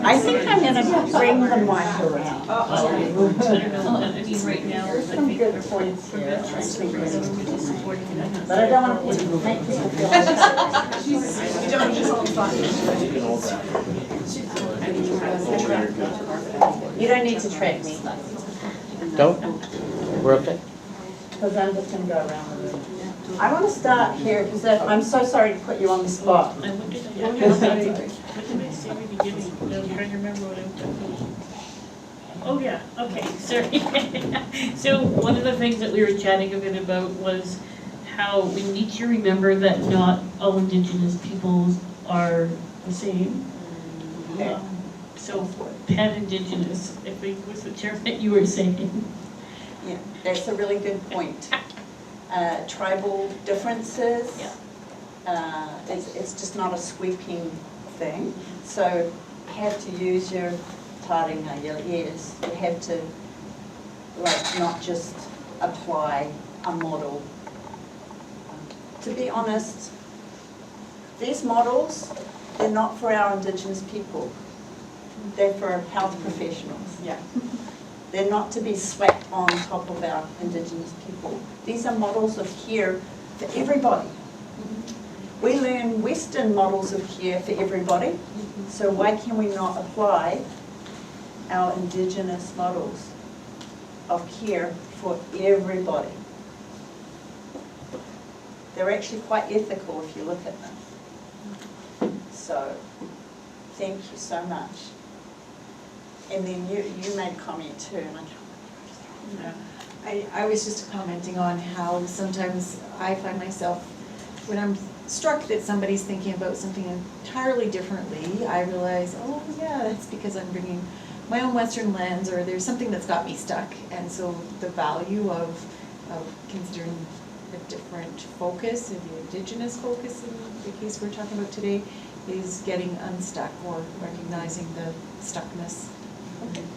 I think I'm gonna bring the mic around. I mean, right now, Some good points here. But I don't want to make people feel like you don't just hold You don't need to track me. Don't? We're okay? Because I'm just going to go around the room. I want to start here because I'm so sorry to put you on the spot. What did I say in the beginning? I'm trying to remember what I was talking about. Oh, yeah, okay, sorry. So one of the things that we were chatting a bit about was how we need to remember that not all Indigenous peoples are the same. So pan-Indigenous, I think was the term that you were saying. Yeah, that's a really good point. Tribal differences, it's just not a sweeping thing. So you have to use your taringa, your ears. You have to, like, not just apply a model. To be honest, these models, they're not for our Indigenous people. They're for health professionals. Yeah. They're not to be swept on top of our Indigenous people. These are models of care for everybody. We learn Western models of care for everybody, so why can we not apply our Indigenous models of care for everybody? They're actually quite ethical if you look at them. So, thank you so much. And then you made a comment too, and I can't remember. I was just commenting on how sometimes I find myself, when I'm struck that somebody's thinking about something entirely differently, I realize, oh yeah, that's because I'm bringing my own Western lens, or there's something that's got me stuck. And so the value of considering a different focus, and the Indigenous focus in the case we're talking about today, is getting unstuck or recognizing the stuckness.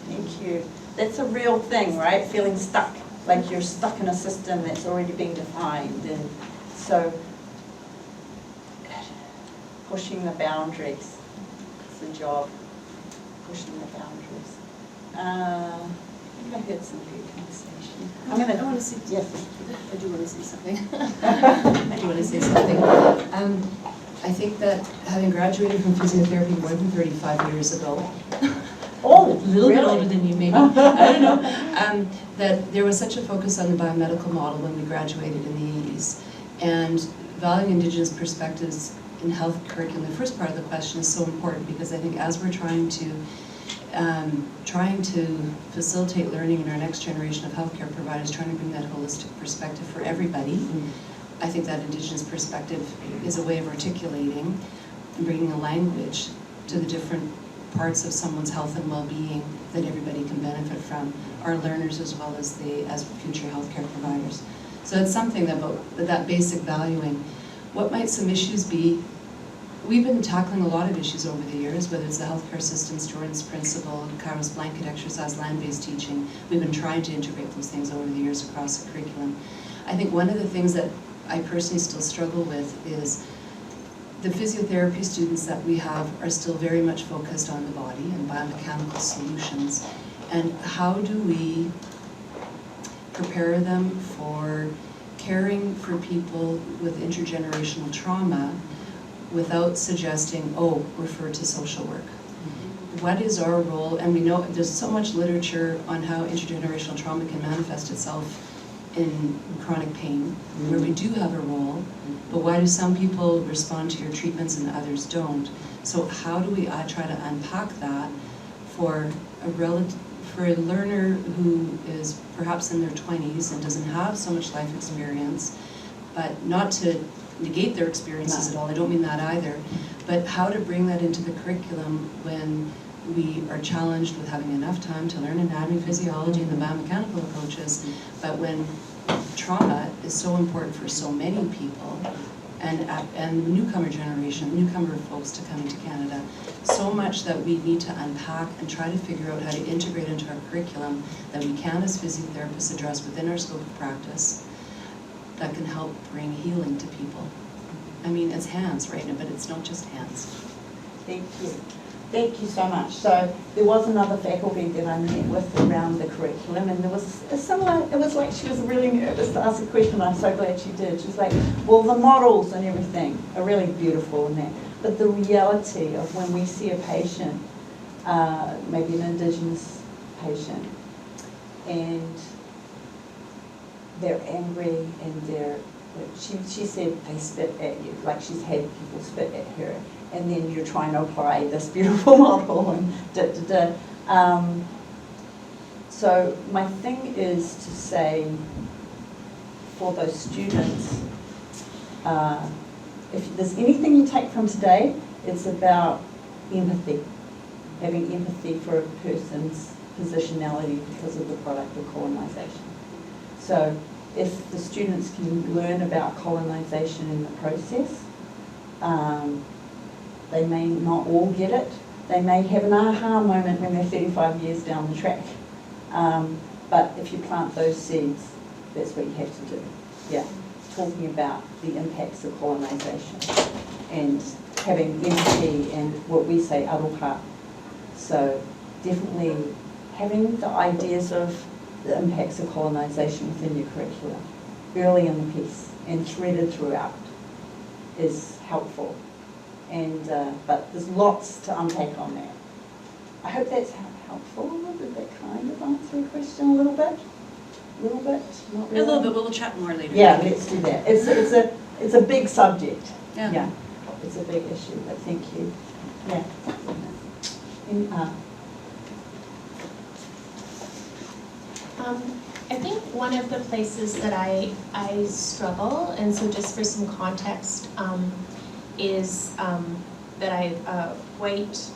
Thank you. That's a real thing, right? Feeling stuck, like you're stuck in a system that's already been defined. And so, pushing the boundaries is the job, pushing the boundaries. had some good conversation. I want to say, Yes. I do want to say something. I think that having graduated from physiotherapy more than 35 years ago, Oh, a little bit really? older than you maybe, I don't know, that there was such a focus on the biomedical model when we graduated in the 80s. And valuing Indigenous perspectives in health curriculum, the first part of the question is so important because I think as we're trying to facilitate learning in our next generation of healthcare providers, trying to bring that holistic perspective for everybody, I think that Indigenous perspective is a way of articulating and bringing a language to the different parts of someone's health and well-being that everybody can benefit from, our learners as well as future healthcare providers. So it's something about that basic valuing. What might some issues be? We've been tackling a lot of issues over the years, whether it's the healthcare systems, Jordan's principle, Kairos blanket exercise, land-based teaching. We've been trying to integrate those things over the years across the curriculum. I think one of the things that I personally still struggle with is the physiotherapy students that we have are still very much focused on the body and biomechanical solutions. And how do we prepare them for caring for people with intergenerational trauma without suggesting, oh, refer to social work? What is our role? And we know there's so much literature on how intergenerational trauma can manifest itself in chronic pain, where we do have a role, but why do some people respond to your treatments and others don't? So how do we try to unpack that for a learner who is perhaps in their 20s and doesn't have so much life experience, but not to negate their experiences at all, I don't mean that either, but how to bring that into the curriculum when we are challenged with having enough time to learn anatomy, physiology, and the biomechanical approaches, but when trauma is so important for so many people, and the newcomer generation, newcomer folks to coming to Canada, so much that we need to unpack and try to figure out how to integrate into our curriculum that we can as physiotherapists address within our scope of practice that can help bring healing to people. I mean, it's hands, right? But it's not just hands. Thank you. Thank you so much. So there was another faculty that I met with around the curriculum, and there was a similar, it was like she was really nervous to ask a question. I'm so glad she did. She was like, well, the models and everything are really beautiful in that, but the reality of when we see a patient, maybe an Indigenous patient, and they're angry and she said they spit at you, like she's had people spit at her, and then you're trying to apply this beautiful model and so my thing is to say for those students, if there's anything you take from today, it's about empathy, having empathy for a person's positionality because of the product of colonisation. So if the students can learn about colonisation in the process, they may not all get it. They may have an aha moment when they're 35 years down the track. But if you plant those seeds, that's what you have to do. Yeah, talking about the impacts of colonisation and having empathy and what we say aroha. So definitely having the ideas of the impacts of colonisation within your curriculum early in the piece and threaded throughout is helpful. And but there's lots to unpack on that. I hope that's helpful. Did that kind of answer your question a little bit? A little bit? Not really? A little bit, but we'll chat more later. Yeah, let's do that. It's a big subject. Yeah. It's a big issue, but thank you. Yeah. I think one of the places that I struggle, and so just for some context, is that I white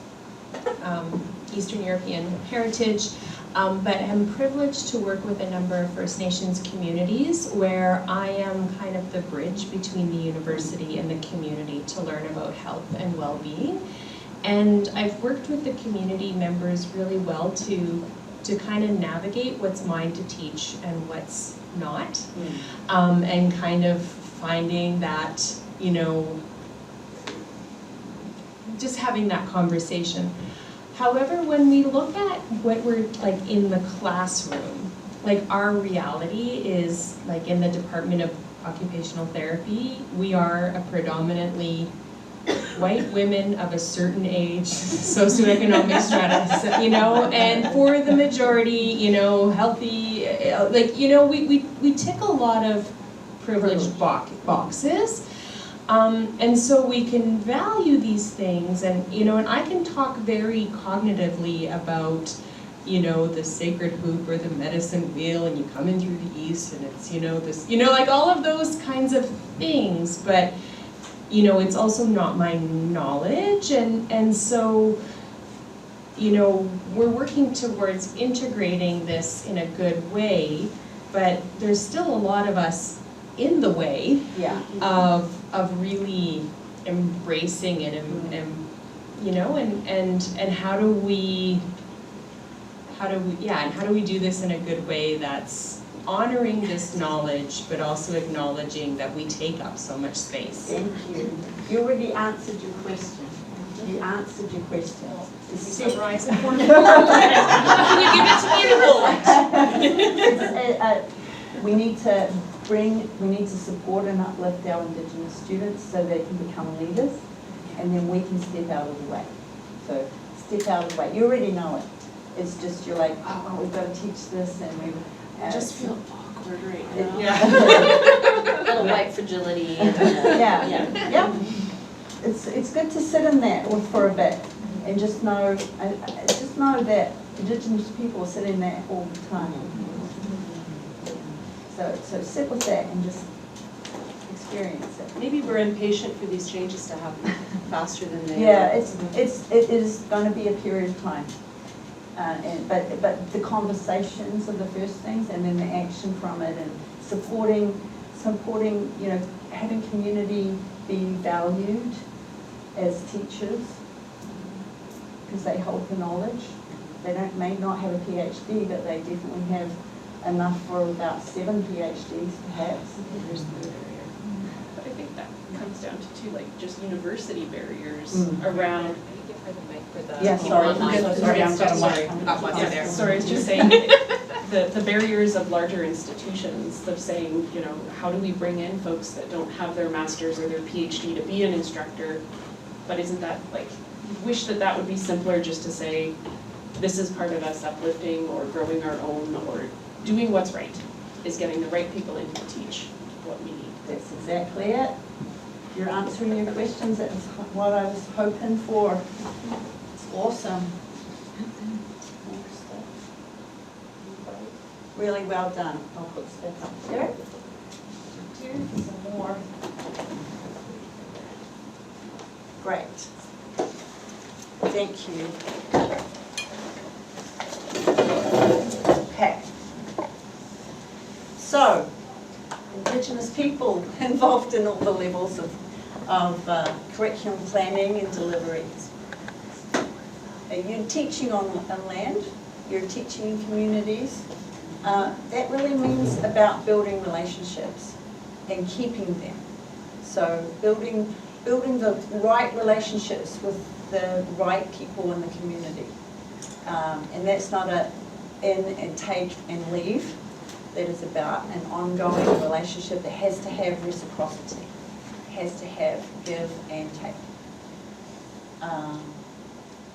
Eastern European heritage, but am privileged to work with a number of First Nations communities where I am kind of the bridge between the university and the community to learn about health and well-being. And I've worked with the community members really well to kind of navigate what's mine to teach and what's not, and kind of finding that, you know, just having that conversation. However, when we look at what we're like in the classroom, like our reality is, like in the Department of Occupational Therapy, we are a predominantly white women of a certain age, socioeconomic strata, you know, and for the majority, you know, healthy, like, you know, we tick a lot of privileged boxes. And so we can value these things, and, you know, and I can talk very cognitively about, you know, the sacred hoop or the medicine wheel, and you come in through the east, and it's, you know, this, you know, like all of those kinds of things, but, you know, it's also not my knowledge, and so, you know, we're working towards integrating this in a good way, but there's still a lot of us in the way of really embracing it, and you know, and how do we do this in a good way that's honoring this knowledge, but also acknowledging that we take up so much space. Thank you. You already answered your question. You answered your question. Summarize it for me. Can you give it to me in a bullet? We need to support and uplift our Indigenous students so they can become leaders, and then we can step out of the way. So step out of the way. You already know it. It's just you're like, oh, we've got to teach this, and we just feel awkward right now. Yeah. A little white fragility. Yeah. It's good to sit in that for a bit and just know that Indigenous people sit in that all the time. So sit with that and just experience it. Maybe we're impatient for these changes to happen faster than they are. Yeah, it is going to be a period of time. But the conversations are the first things, and then the action from it, and supporting, you know, having community be valued as teachers, because they hold the knowledge. They may not have a PhD, but they definitely have enough for about 7 PhDs perhaps. There's the barrier. But I think that comes down to like just university barriers around. Yeah, sorry. Sorry, I was just saying, the barriers of larger institutions of saying, you know, how do we bring in folks that don't have their master's or their PhD to be an instructor? But isn't that like, you wish that would be simpler, just to say, this is part of us uplifting or growing our own or doing what's right, is getting the right people in to teach what we need. That's exactly it. You're answering your questions. That's what I was hoping for. It's awesome. Really well done. I'll put stuff up there. Some more. Great. Thank you. Okay. So, Indigenous people involved in all the levels of curriculum planning and delivery. You're teaching on land, you're teaching in communities. That really means about building relationships and keeping them. So building the right relationships with the right people in the community. And that's not a in and take and leave. That is about an ongoing relationship that has to have reciprocity, has to have give and take.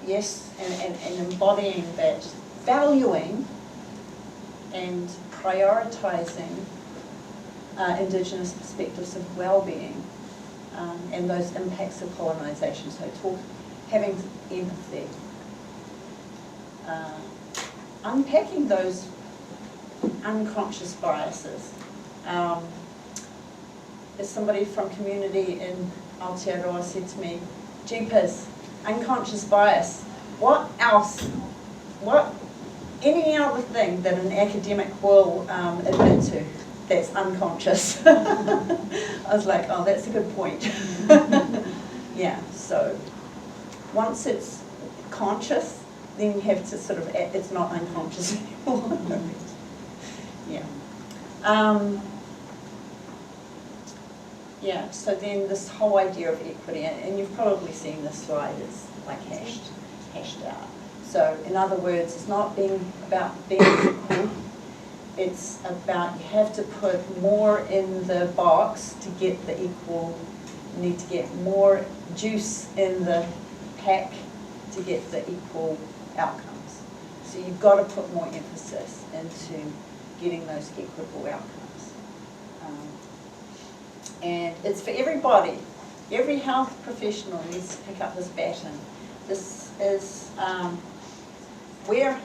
Yes, and embodying that, valuing and prioritising Indigenous perspectives of well-being and those impacts of colonisation. So having empathy, unpacking those unconscious biases. As somebody from community in Aotearoa said to me, jeepers, unconscious bias, what else? What? Any other thing that an academic will admit to that's unconscious? I was like, oh, that's a good point. Yeah, so once it's conscious, then you have to sort of, it's not unconscious anymore. Yeah. Yeah, so then this whole idea of equity, and you've probably seen this slide, is like hashed out. So in other words, it's not about being equal, it's about, you have to put more in the box to get the equal, you need to get more juice in the pack to get the equal outcomes. So you've got to put more emphasis into getting those equitable outcomes. And it's for everybody. Every health professional needs to pick up this baton. This is where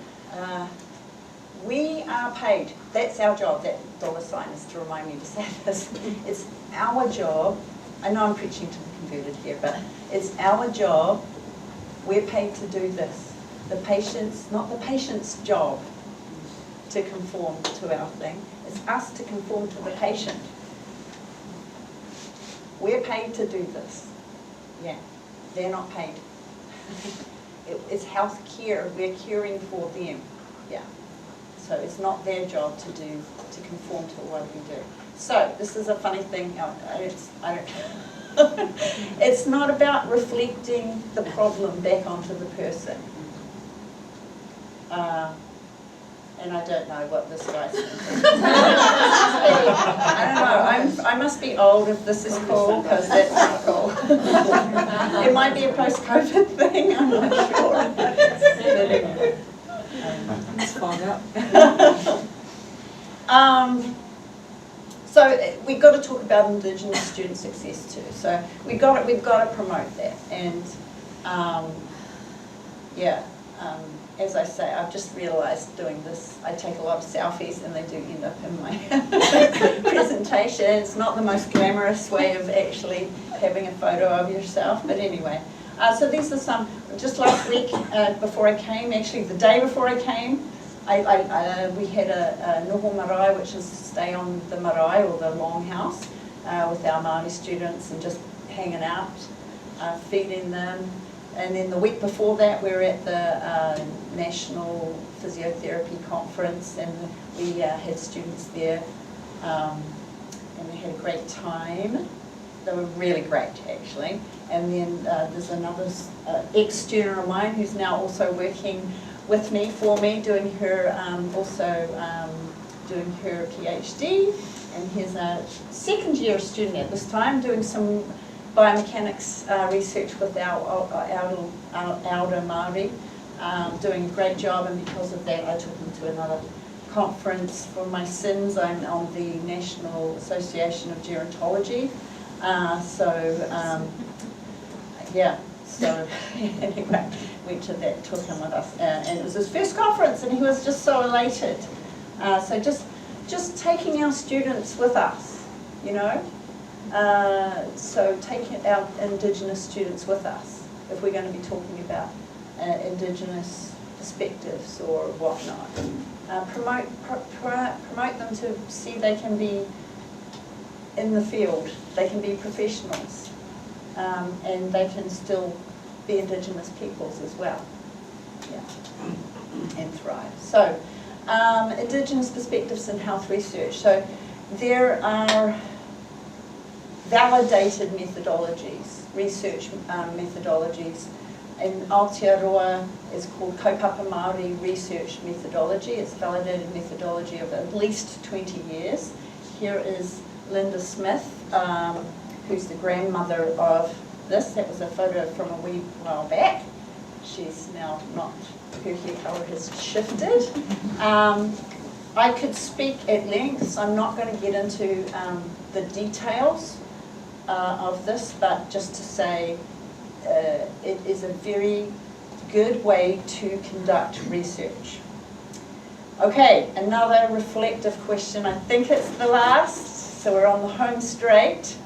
we are paid. That's our job. That dollar sign is to remind me to say this. It's our job. I know I'm preaching to the converted here, but it's our job. We're paid to do this. The patient's, not the patient's job to conform to our thing. It's us to conform to the patient. We're paid to do this. Yeah, they're not paid. It's health care. We're caring for them. Yeah. So it's not their job to conform to what we do. So this is a funny thing. It's not about reflecting the problem back onto the person. And I don't know what this guy's thinking. I don't know. I must be old if this is cool, because that's not cool. It might be a post-COVID thing. I'm not sure. It's fogged up. So we've got to talk about Indigenous student success too. So we've got to promote that. And as I say, I've just realised doing this, I take a lot of selfies and they do end up in my presentation. It's not the most glamorous way of actually having a photo of yourself, but anyway. So these are some, just last week before I came, actually the day before I came, we had a noho marae, which is stay on the marae or the longhouse with our Māori students and just hanging out, feeding them. And then the week before that, we were at the National Physiotherapy Conference, and we had students there, and we had a great time. They were really great, actually. And then there's another ex-student of mine who's now also working with me, for me, doing her doing her PhD, and he's a second-year student at this time, doing some biomechanics research with our Aoda Māori, doing a great job, and because of that I took him to another conference for my sins. I'm on the National Association of Gerontology, so anyway, went to that, took him with us, and it was his first conference and he was just so elated. So just taking our students with us, you know. So taking our Indigenous students with us if we're going to be talking about Indigenous perspectives or whatnot. Promote them to see they can be in the field, they can be professionals, and they can still be Indigenous peoples as well, and thrive. So Indigenous perspectives in health research. So there are validated methodologies, research methodologies. In Aotearoa, it's called Kaupapa Māori Research Methodology. It's a validated methodology of at least 20 years. Here is Linda Smith, who's the grandmother of this. That was a photo from a wee while back. She's now not, her hair colour has shifted. I could speak at length, so I'm not going to get into the details of this, but just to say it is a very good way to conduct research. Okay, another reflective question. I think it's the last, so we're on the home straight.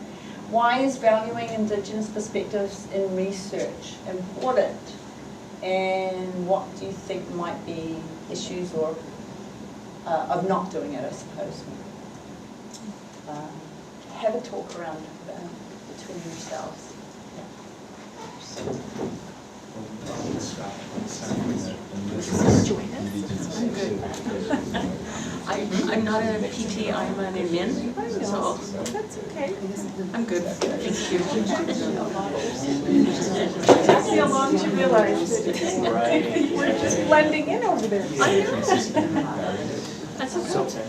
Why is valuing Indigenous perspectives in research important? And what do you think might be issues or of not doing it, I suppose? Have a talk around between yourselves. I'm not a PT, I'm an admin, so that's okay. I'm good. Thank you. It took me a long to realize that we're just blending in over there. I know. That's okay.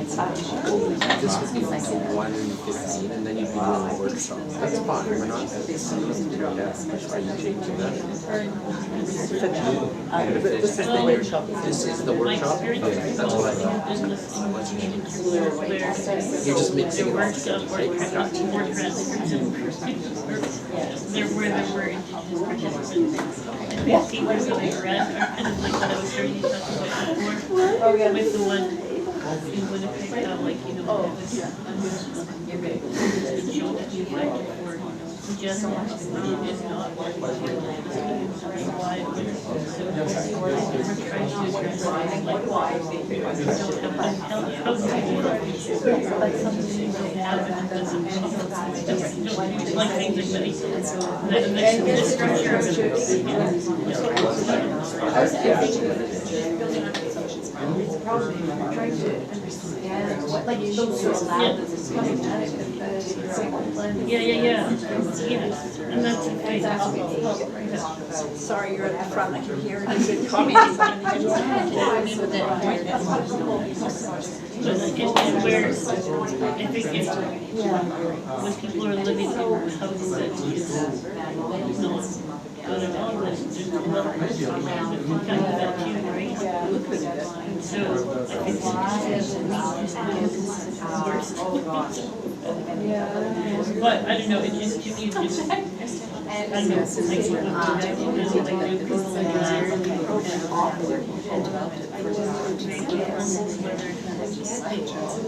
This would be 1:15, and then you'd be doing a workshop. That's fine, we're not, are you changing that? This is the workshop? That's what I thought. You're just mixing it all together, right? Gotcha. There were indigenous participants. And see where they were at, or kind of like what I was hearing you talk about before, with the one in Winnipeg, how like, you know, it was, shown that you like for, just is not what we're wide. So we're trying to address things like why we don't have housing. But something we don't have, and it doesn't, like things like that. And the structure of it. Trying to understand what like those allow the discussion. Yeah. And that's Sorry, you're at the front, I can hear you good comments. But where, I think when people are living in houses that is not good at all, there's a lot of kind of that too, right? So I think but I don't know, it just to me just I don't know, like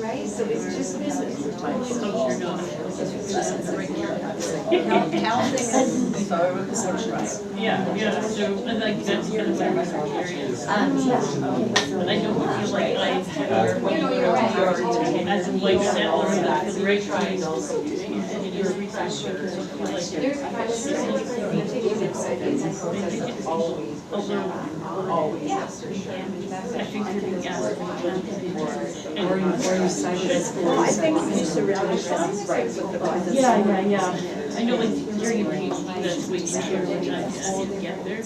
Right, so it's just business. Yeah, so I like that's kind of my research area. But I don't feel like I as a white settler that could right your research because I feel like I think you're being asked I think you surround yourself right with the ones. Yeah. I know like during a PhD that's way easier when I get there.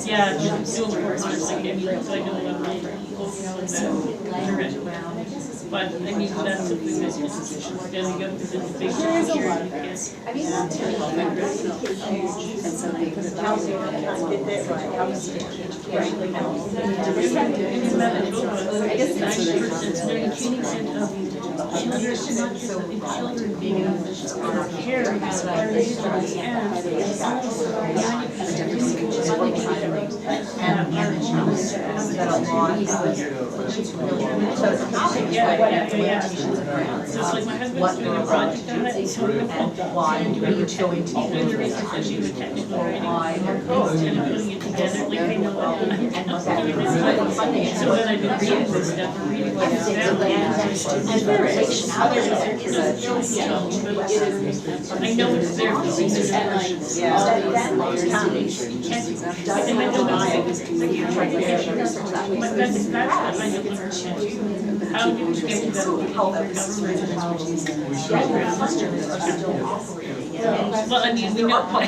Yeah, just so important, like, I mean, so I know I'm not but I mean, that's something that is standing up to this big picture. I mean, that's really and something Get that right. In Manitoba, I guess 90% of children being in care and yeah. So it's like my husband's doing a project on it, so and why are you going to doing the research and doing the technical writing and putting it together, like I know what I'm doing this, so when I've been reading this stuff, reading what it's down, I know it's there for reasons and like, and I know it's but that's what I'm looking for. How do we get to that government well, I mean, we know, but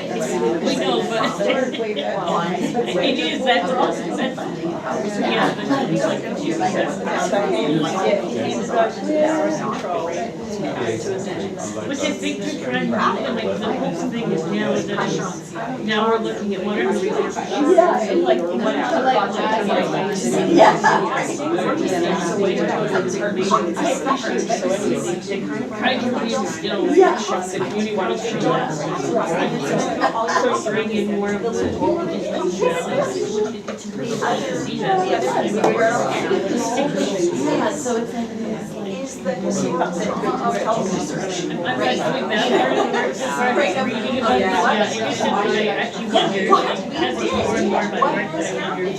it is that yeah, but it's like which I think they're trying to do, like the whole thing is now is that now we're looking at what are the resources. Like what trying to reinstill the community also bring in more of the so it's like I'm not doing that. Reading about it. I actually wonder, as it's more and more my work that I wonder,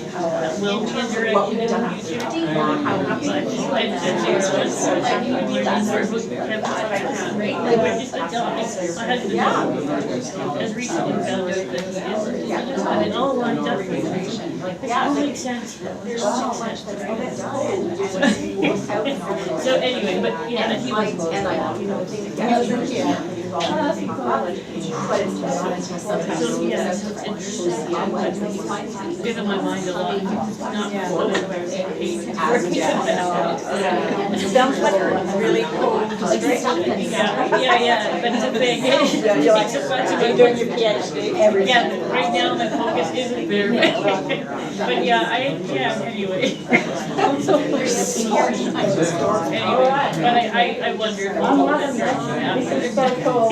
will be indirected in the future? But my husband has recently found out that he is, and it all lined up with this all makes sense. There's so much that's so anyway, but yeah, he was, and I, you know, involved in college, but it's not as much sometimes. So, yeah, so it's interesting, it's been on my mind a lot, because it's not one of those paid. Sounds like a really cool district. Yeah, but it's a big, it's a bunch of. You're doing your PhD. Yeah, right now my focus isn't there, but yeah, anyway. Anyway, but I wonder. I'm loving this. This is so cool.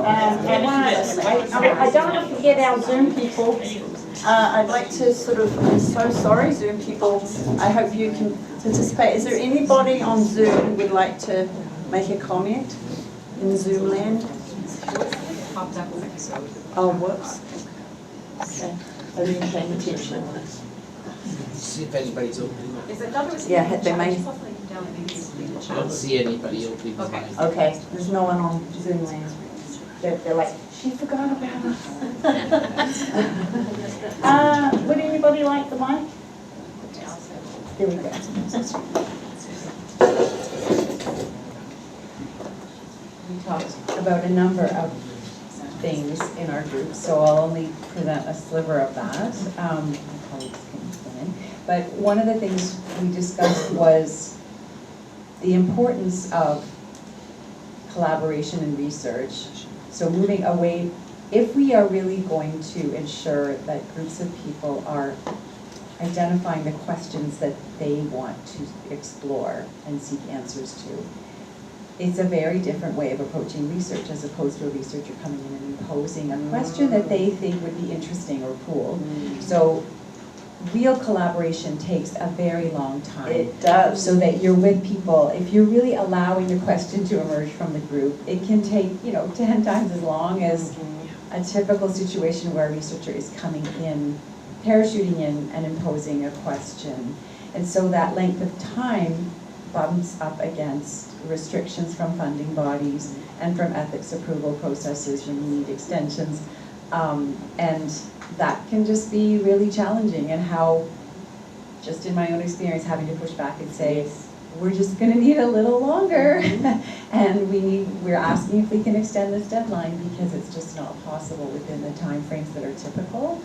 I don't want to forget our Zoom people. I'd like to sort of, I'm so sorry, Zoom people. I hope you can participate. Is there anybody on Zoom who would like to make a comment in Zoom land? Oh, whoops. Okay. I didn't pay attention. See if anybody's opening up. Yeah, they may. I don't see anybody opening the line. Okay, there's no one on Zoom land. They're like, she forgot about us. Would anybody like the mic? Here we go. We talked about a number of things in our group, so I'll only present a sliver of that. My colleagues can fill in. But one of the things we discussed was the importance of collaboration and research. So moving away, if we are really going to ensure that groups of people are identifying the questions that they want to explore and seek answers to, it's a very different way of approaching research as opposed to a researcher coming in and imposing a question that they think would be interesting or cool. So real collaboration takes a very long time. It does. So that you're with people. If you're really allowing the question to emerge from the group, it can take, 10 times as long as a typical situation where a researcher is coming in, parachuting in and imposing a question. And so that length of time bumps up against restrictions from funding bodies and from ethics approval processes when you need extensions. And that can just be really challenging, and how, just in my own experience, having to push back and say, we're just going to need a little longer, and we're asking if we can extend this deadline because it's just not possible within the timeframes that are typical.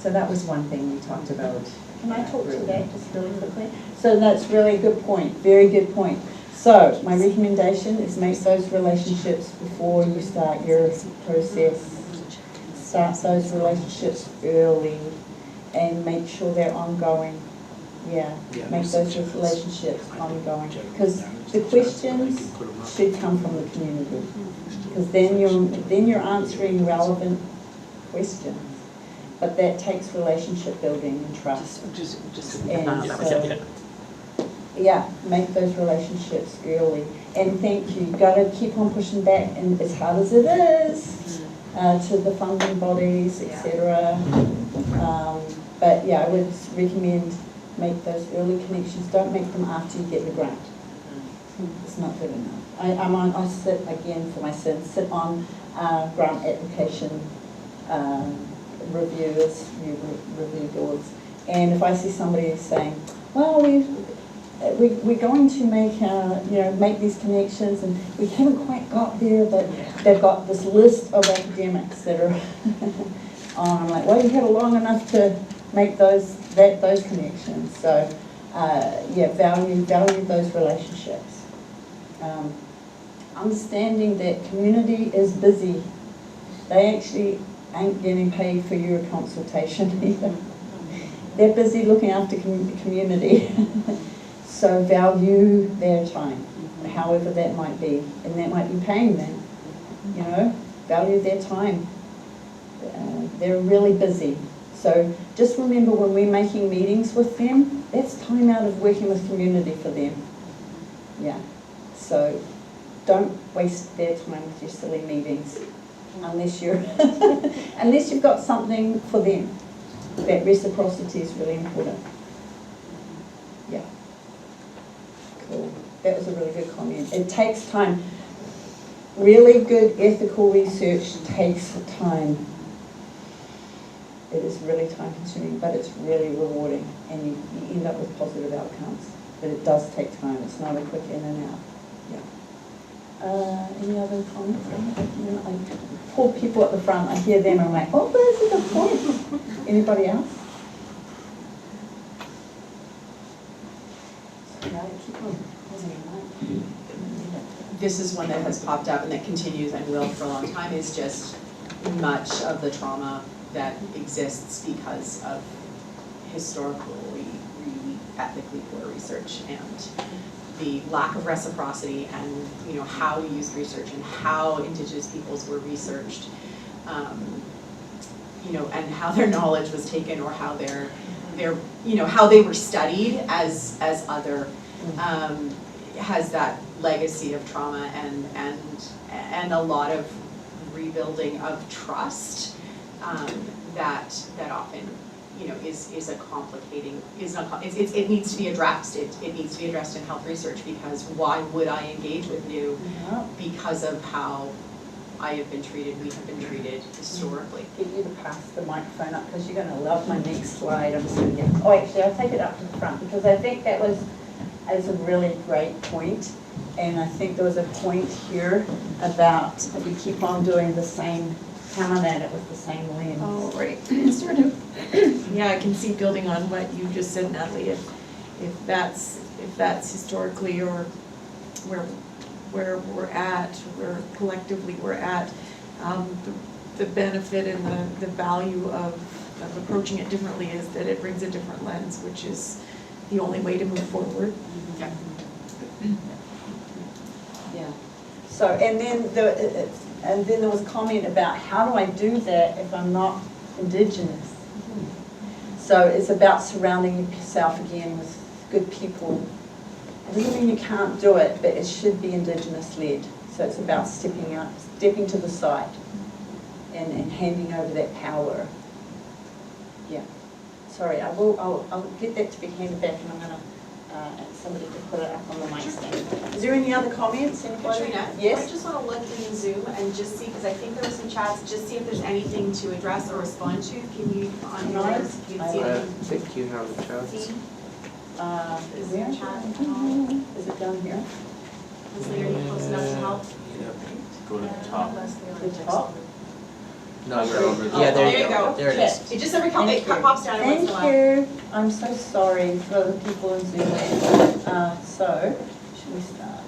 So that was one thing we talked about. Can I talk to that just really quickly? So that's really a good point, very good point. So my recommendation is make those relationships before you start your process. Start those relationships early and make sure they're ongoing. Make those relationships ongoing. Because the questions should come from the community. Because then you're answering relevant questions. But that takes relationship building and trust. And so, make those relationships early. And thank you. You've got to keep on pushing back, and as hard as it is, to the funding bodies, etc. But yeah, I would recommend make those early connections. Don't make them after you get the grant. It's not good enough. I sit, again for my sins, sit on grant application review boards. And if I see somebody saying, well, we're going to make make these connections, and we haven't quite got there, but they've got this list of academics that are on. I'm like, well, you had long enough to make those connections. So value those relationships. Understanding that community is busy. They actually ain't getting paid for your consultation either. They're busy looking after community. So value their time, however that might be. And that might be paying them, value their time. They're really busy. So just remember, when we're making meetings with them, that's time out of working with community for them. So don't waste their time with your silly meetings unless you've got something for them. That reciprocity is really important. Cool. That was a really good comment. It takes time. Really good ethical research takes time. It is really time consuming, but it's really rewarding, and you end up with positive outcomes. But it does take time. It's not a quick in and out. Any other comments? I poor people at the front, I hear them, I'm like, oh, that's a good point. Anybody else? Sorry, I keep on pausing your mic. This is one that has popped up and that continues and will for a long time, is just much of the trauma that exists because of historically, really ethically poor research and the lack of reciprocity and, you know, how we use research and how Indigenous peoples were researched, you know, and how their knowledge was taken or how their you know, how they were studied as other, has that legacy of trauma and a lot of rebuilding of trust that often, you know, is a complicating, it needs to be addressed. It needs to be addressed in health research, because why would I engage with new? Because of how I have been treated, we have been treated historically. Get you to pass the microphone up, because you're going to love my next slide. I'm just going to get, oh, actually, I'll take it up to the front, because I think that was a really great point. And I think there was a point here about if we keep on doing the same, coming at it with the same lens. Oh, right. Sort of. Yeah, I can see building on what you just said, Natalie. If that's historically or where we're at, where collectively we're at, the benefit and the value of approaching it differently is that it brings a different lens, which is the only way to move forward. Yeah. Yeah. So, and then there was a comment about how do I do that if I'm not Indigenous? So it's about surrounding yourself again with good people. It doesn't mean you can't do it, but it should be Indigenous led. So it's about stepping out, stepping to the side and handing over that power. Yeah. Sorry, I'll get that to be handed back, and I'm going to ask somebody to put it up on the mic stand. Is there any other comments? Anybody? Katrina, Yes? I just want to look in Zoom and just see, because I think there were some chats, just see if there's anything to address or respond to. Can you, on yours, can you see I anything? think you have chats. See? Is there there? a chat at all? Is it down here? Was Larry close enough to help? Go to the top. The top? No, you're over. Oh, Yeah, there you go. There it is. It just every Thank you. pops down every once in a while. Thank you. I'm so sorry for the people in Zoom. So, should we start?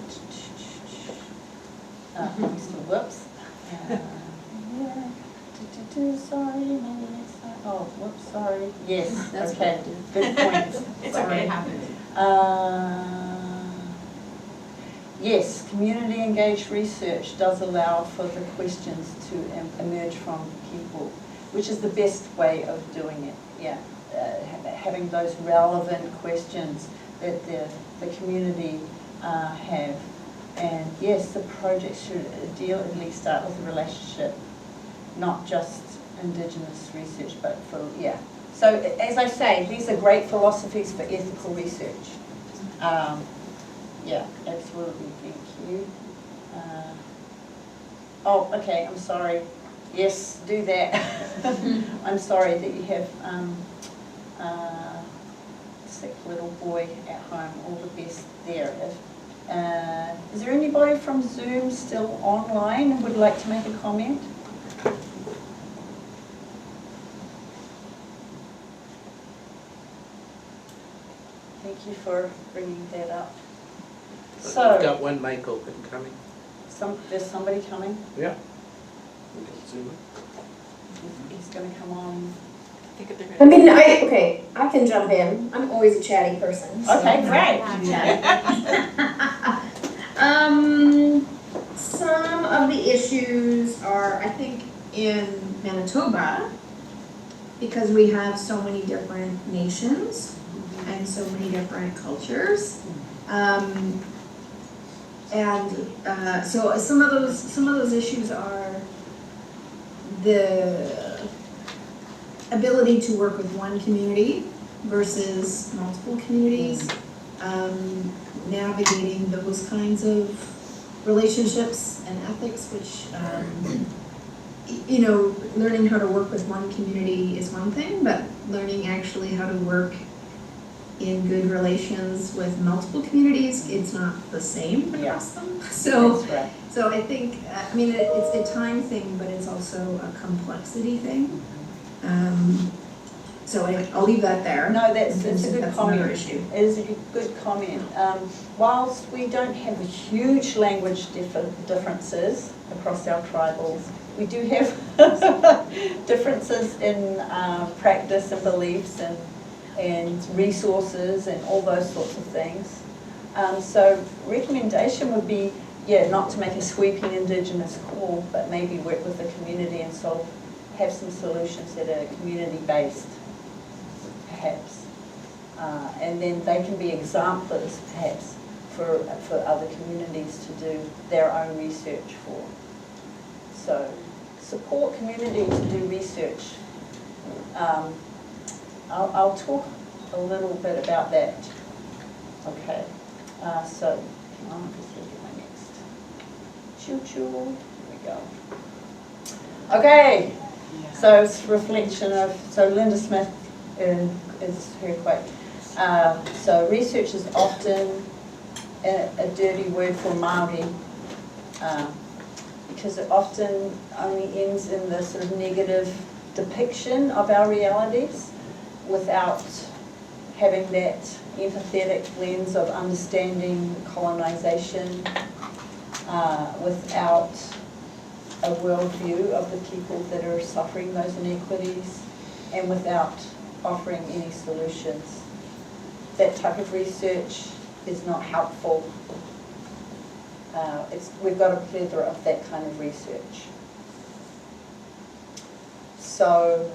Whoops. Sorry, maybe next time. Oh, whoops, sorry. Yes, That's okay. Good point. It's Sorry. okay, it happens. Yes, community engaged research does allow for the questions to emerge from people, which is the best way of doing it. Yeah, having those relevant questions that the community have. And yes, the project should at least start with a relationship, not just Indigenous research, but for, yeah. So as I say, these are great philosophies for ethical research. Yeah, absolutely, thank you. Oh, okay, I'm sorry. Yes, do that. I'm sorry that you have a sick little boy at home. All the best there. Is there anybody from Zoom still online and would like to make a comment? Thank you for bringing that up. So, We've got one mic open coming. there's somebody coming. Yeah. He's going to come on. I mean, I can jump in. I'm always a chatty person. So. Okay, great. Some of the issues are, I think, in Manitoba, because we have so many different nations and so many different cultures. So some of those issues are the ability to work with one community versus multiple communities, navigating those kinds of relationships and ethics, which, learning how to work with one community is one thing, but learning actually how to work in good relations with multiple communities, it's not the same Yeah. across them. So, That's right. so I think, I mean, it's a time thing, but it's also a complexity thing. So I'll leave that there. No, it's a good That's comment. another issue. It is a good comment. Whilst we don't have huge language differences across our tribals, we do have differences in practice and beliefs and resources and all those sorts of things. So recommendation would be, not to make a sweeping Indigenous call, but maybe work with the community and have some solutions that are community-based, perhaps. And then they can be examples, perhaps, for other communities to do their own research for. So support community to do research. I'll talk a little bit about that. Okay, so I'll just look at my next. Choo-choo, here we go. Okay, so it's a reflection of, so Linda Smith is her quote. So research is often a dirty word for Māori, because it often only ends in the sort of negative depiction of our realities without having that empathetic lens of understanding colonisation, without a worldview of the people that are suffering those inequities, and without offering any solutions. That type of research is not helpful. We've got a plethora of that kind of research. So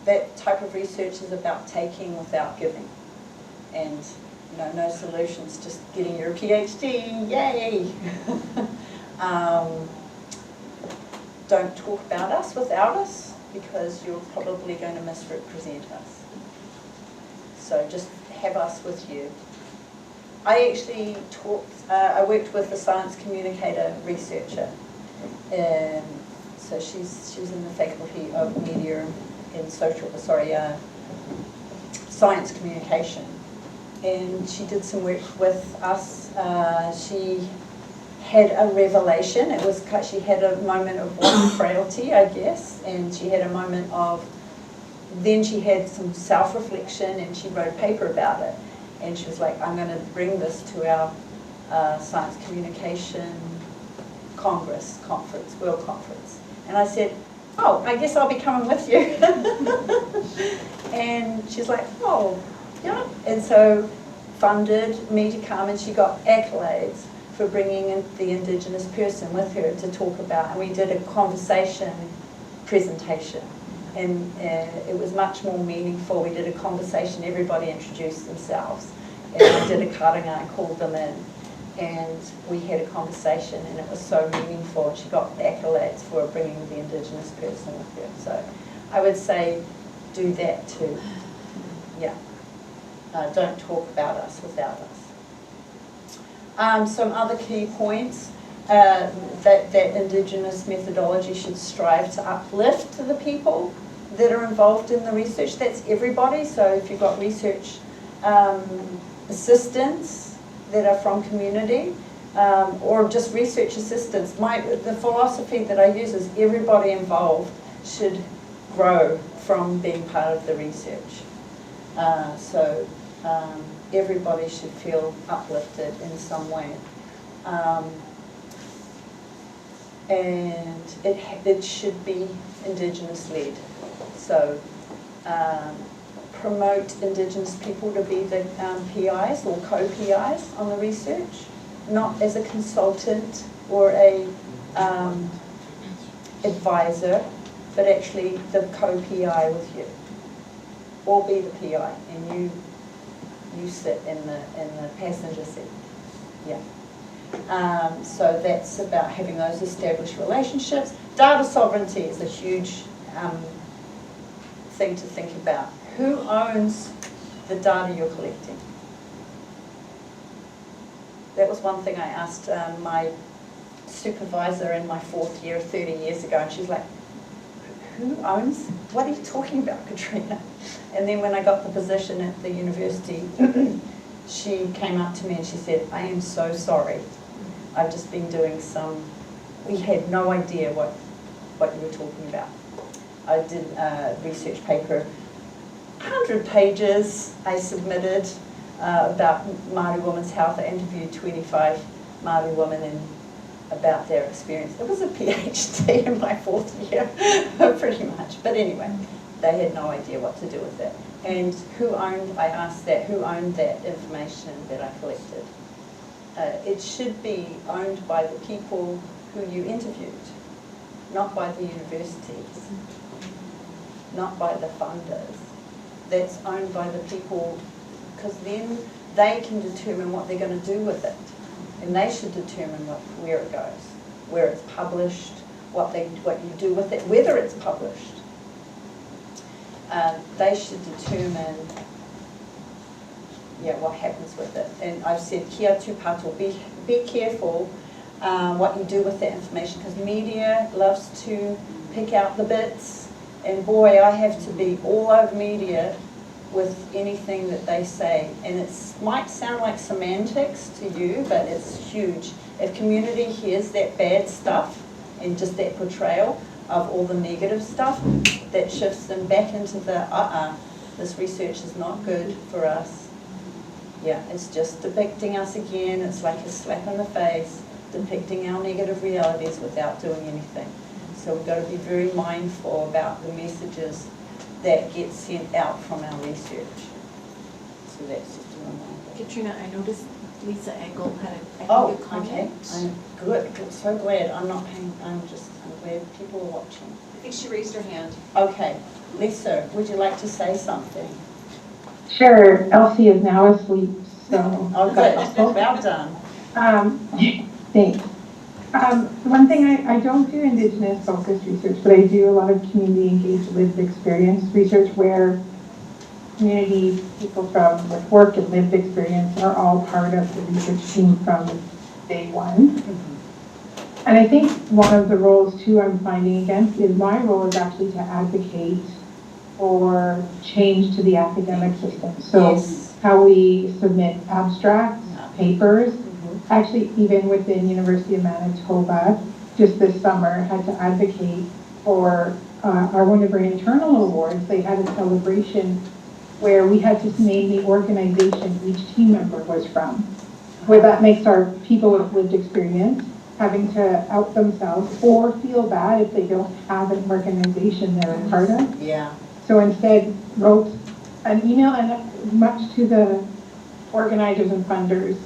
that type of research is about taking without giving. And no solutions, just getting your PhD, yay! Don't talk about us without us, because you're probably going to misrepresent us. So just have us with you. I actually I worked with a science communicator researcher. So she was in the faculty of media and science communication. And she did some work with us. She had a revelation. She had a moment of one frailty, I guess, and she had a moment of, then she had some self-reflection and she wrote a paper about it. And she was like, I'm going to bring this to our science communication conference, world conference. And I said, oh, I guess I'll be coming with you. And she's like, oh, yeah. And so funded me to come, and she got accolades for bringing in the Indigenous person with her to talk about. And we did a conversation presentation. And it was much more meaningful. We did a conversation, everybody introduced themselves. And I did a karanga and called them in. And we had a conversation, and it was so meaningful. She got accolades for bringing the Indigenous person with her. So I would say do that too. Yeah. Don't talk about us without us. Some other key points. That Indigenous methodology should strive to uplift the people that are involved in the research. That's everybody. So if you've got research assistants that are from community, or just research assistants, the philosophy that I use is everybody involved should grow from being part of the research. So everybody should feel uplifted in some way. And it should be Indigenous led. So promote Indigenous people to be the PIs or co-PIs on the research, not as a consultant or a advisor, but actually the co-PI with you, or be the PI and you sit in the passenger seat. Yeah. So that's about having those established relationships. Data sovereignty is a huge thing to think about. Who owns the data you're collecting? That was one thing I asked my supervisor in my 4th year 30 years ago, and she's like, who owns what are you talking about, Katrina? And then when I got the position at the university, she came up to me and she said, I am so sorry. I've just been doing we had no idea what you were talking about. I did a research paper, 100 pages I submitted about Māori women's health. I interviewed 25 Māori women and about their experience. It was a PhD in my 4th year, pretty much. But anyway, they had no idea what to do with it. And I asked that, who owned that information that I collected? It should be owned by the people who you interviewed, not by the universities, not by the funders. That's owned by the people, because then they can determine what they're going to do with it. And they should determine where it goes, where it's published, what you do with it, whether it's published. They should determine, what happens with it. And I've said, kia tūpato, be careful what you do with that information, because media loves to pick out the bits. And boy, I have to be all over media with anything that they say. And it might sound like semantics to you, but it's huge. If community hears that bad stuff and just that portrayal of all the negative stuff, that shifts them back into the, this research is not good for us. Yeah, it's just depicting us again. It's like a slap in the face, depicting our negative realities without doing anything. So we've got to be very mindful about the messages that get sent out from our research. So that's just a reminder. Katrina, I noticed Lisa Engel had a Oh, comment. okay. I'm good. So glad. I'm glad people are watching. I think she raised her hand. Okay. Lisa, would you like to say something? Sure. Elsie is now asleep, so. Oh, good. Well done. Thanks. One thing, I don't do Indigenous focused research, but I do a lot of community engaged lived experience research where community people with work and lived experience are all part of the research team from day one. And I think one of the roles too I'm finding against is my role is actually to advocate for change to the academic system. So Yes. how we submit abstracts, papers. Actually, even within University of Manitoba, just this summer, had to advocate for one of our internal awards. They had a celebration where we had to name the organization each team member was from, where that makes our people with lived experience having to out themselves or feel bad if they don't have an organization they're a part of. Yeah. So instead wrote an email, and much to the organizers and funders,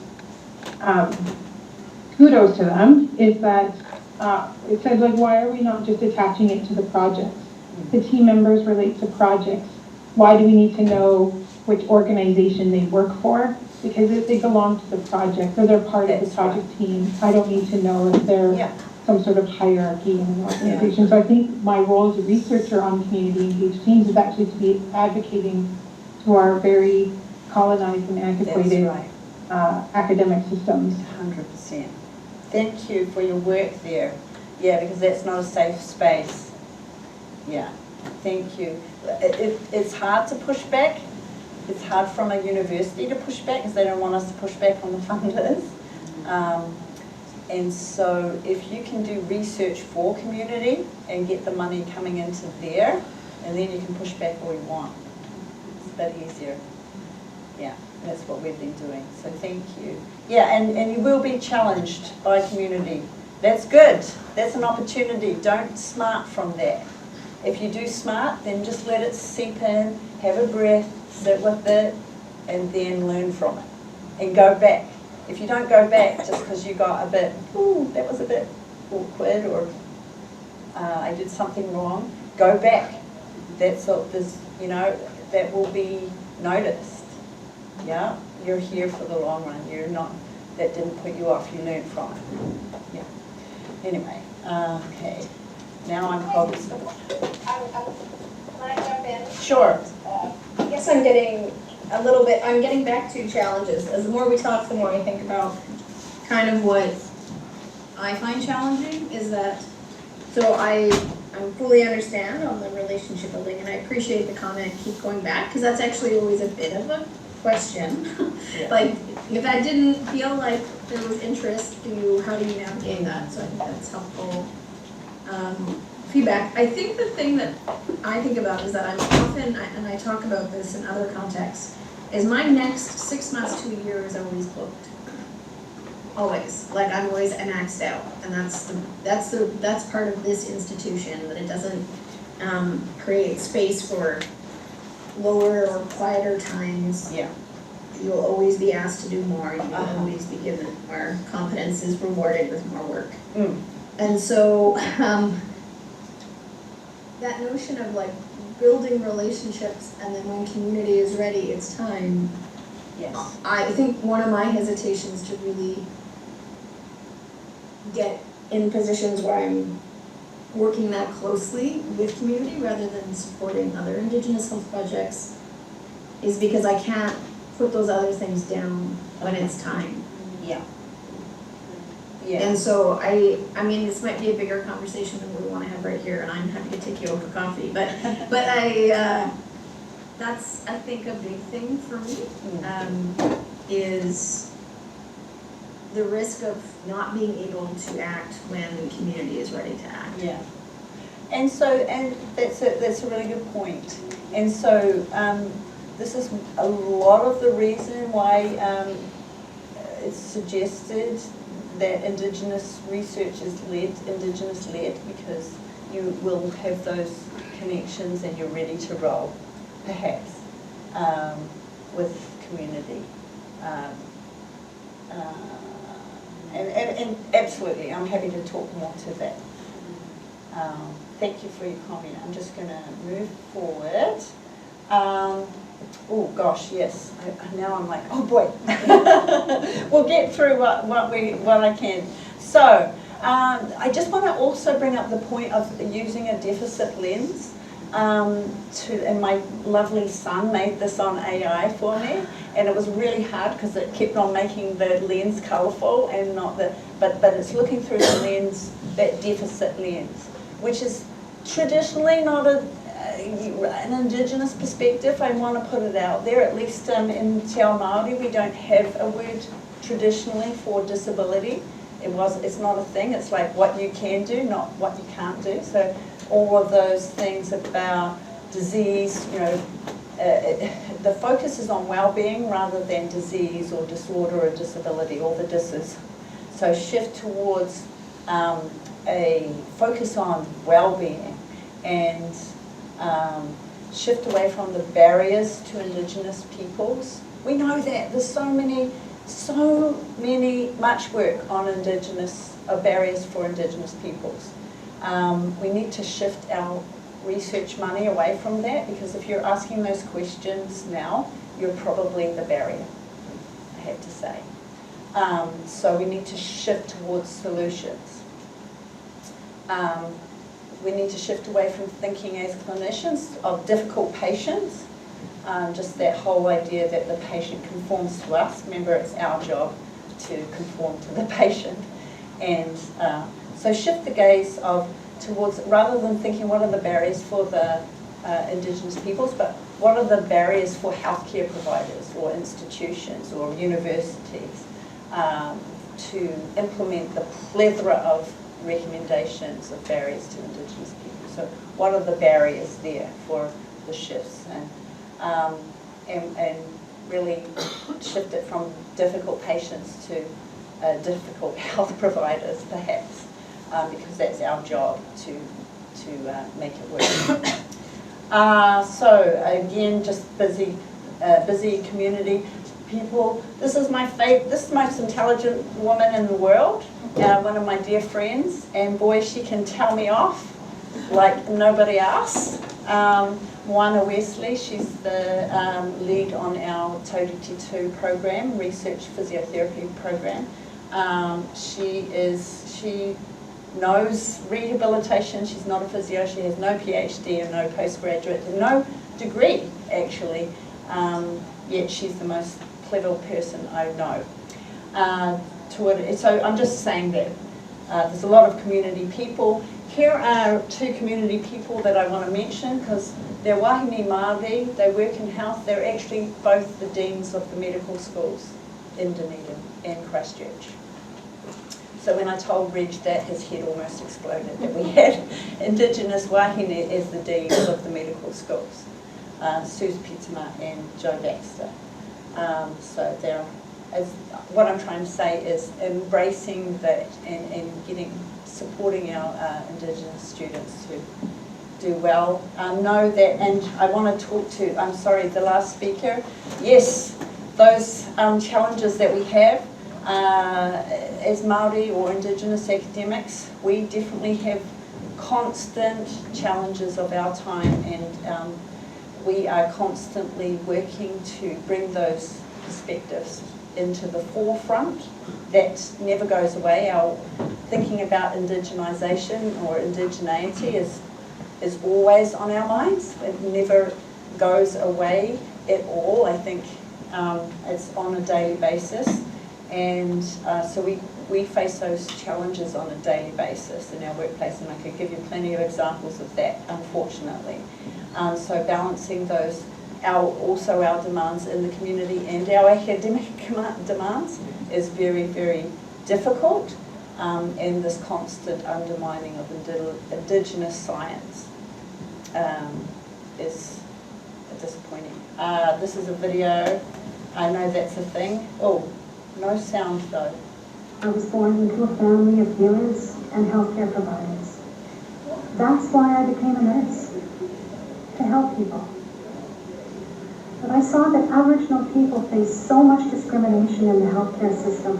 kudos to them, is that it said, like, why are we not just attaching it to the projects? The team members relate to projects. Why do we need to know which organization they work for? Because if they belong to the project or they're part of the project team, I don't need to know if they're some sort of hierarchy in an organization. So I think my role as a researcher on community engaged teams is actually to be advocating to our very colonized and antiquated academic systems. 100%. Thank you for your work there. Yeah, because that's not a safe space. Yeah, thank you. It's hard to push back. It's hard from a university to push back because they don't want us to push back on the funders. And so if you can do research for community and get the money coming into there, and then you can push back all you want. It's a bit easier. Yeah, that's what we've been doing. So thank you. Yeah, and you will be challenged by community. That's good. That's an opportunity. Don't smart from that. If you do smart, then just let it seep in, have a breath, sit with it, and then learn from it. And go back. If you don't go back just because you got a bit, ooh, that was a bit awkward, or I did something wrong, go back. That's you know, that will be noticed. Yeah, you're here for the long run. You're not, that didn't put you off, you learned from it. Yeah. Anyway, okay. Now I'm cognizant. Can I jump in? Sure. I guess I'm getting a little bit, I'm getting back to challenges. As the more we talk, the more I think about kind of what I find challenging is that, so I fully understand on the relationship building, and I appreciate the comment, keep going back, because that's actually always a bit of a question. Like, if that didn't feel like there was interest, how do you navigate that? So I think that's helpful feedback. I think the thing that I think about is that I'm often, and I talk about this in other contexts, is my next 6 months to a year is always booked. Always, like I'm always maxed out, and that's part of this institution, that it doesn't create space for lower or quieter times. Yeah. You'll always be asked to do more. You'll always be given more. Competence is rewarded with more work. And so that notion of like building relationships, and then when community is ready, it's time. Yes. I think one of my hesitations to really get in positions where I'm working that closely with community rather than supporting other Indigenous health projects is because I can't put those other things down when it's time. Yeah. Yeah. And so I mean, this might be a bigger conversation than we want to have right here, and I'm happy to take you over coffee, but that's, I think, a big thing for me, is the risk of not being able to act when the community is ready to act. Yeah. And that's a really good point. And so this is a lot of the reason why it's suggested that Indigenous research is Indigenous-led, because you will have those connections and you're ready to roll, perhaps, with community. And absolutely, I'm happy to talk more to that. Thank you for your comment. I'm just going to move forward. Oh gosh, yes. Now I'm like, oh boy. We'll get through what I can. So I just want to also bring up the point of using a deficit lens. And my lovely son made this on AI for me, and it was really hard because it kept on making the lens colourful and not the, but it's looking through the lens, that deficit lens, which is traditionally not an Indigenous perspective. I want to put it out there, at least in Te Ao Māori, we don't have a word traditionally for disability. It's not a thing, it's like what you can do, not what you can't do. So all of those things about disease, the focus is on well-being rather than disease or disorder or disability, all the disses. So shift towards a focus on well-being and shift away from the barriers to Indigenous peoples. We know that there's so much work on barriers for Indigenous peoples. We need to shift our research money away from that, because if you're asking those questions now, you're probably the barrier, I have to say. So we need to shift towards solutions. We need to shift away from thinking as clinicians of difficult patients, just that whole idea that the patient conforms to us. Remember, it's our job to conform to the patient. And so shift the gaze towards, rather than thinking what are the barriers for the Indigenous peoples, but what are the barriers for healthcare providers or institutions or universities to implement the plethora of recommendations of barriers to Indigenous people. So what are the barriers there for the shifts, and really shift it from difficult patients to difficult health providers, perhaps, because that's our job to make it work. So again, just busy community people. This is my favorite. This is the most intelligent woman in the world. One of my dear friends, and boy, she can tell me off like nobody else. Moana Wesley, she's the lead on our Tauriti 2 program, research physiotherapy program. She knows rehabilitation. She's not a physio. She has no PhD and no postgraduate, and no degree actually. Yet she's the most clever person I know. So I'm just saying that there's a lot of community people Here are two community people that I want to mention because they're wahine Māori, they work in health, they're actually both the deans of the medical schools in Dunedin and Christchurch. So when I told Reg that, his head almost exploded, that we had Indigenous wahine as the deans of the medical schools, Suze Pitama and Joe Baxter. So they're, what I'm trying to say is embracing that and supporting our Indigenous students to do well. Know that, and I want to talk to, I'm sorry, the last speaker. Yes, those challenges that we have as Māori or Indigenous academics, we definitely have constant challenges of our time, and we are constantly working to bring those perspectives into the forefront. That never goes away. Our thinking about indigenisation or indigeneity is always on our minds. It never goes away at all. I think it's on a daily basis. And so we face those challenges on a daily basis in our workplace, and I could give you plenty of examples of that, unfortunately. So balancing those, also our demands in the community and our academic demands is very, very difficult, and this constant undermining of Indigenous science is disappointing. This is a video. I know that's a thing. Oh. No sound though. I was born into a family of healers and healthcare providers. That's why I became a nurse, to help people. But I saw that Aboriginal people face so much discrimination in the healthcare system.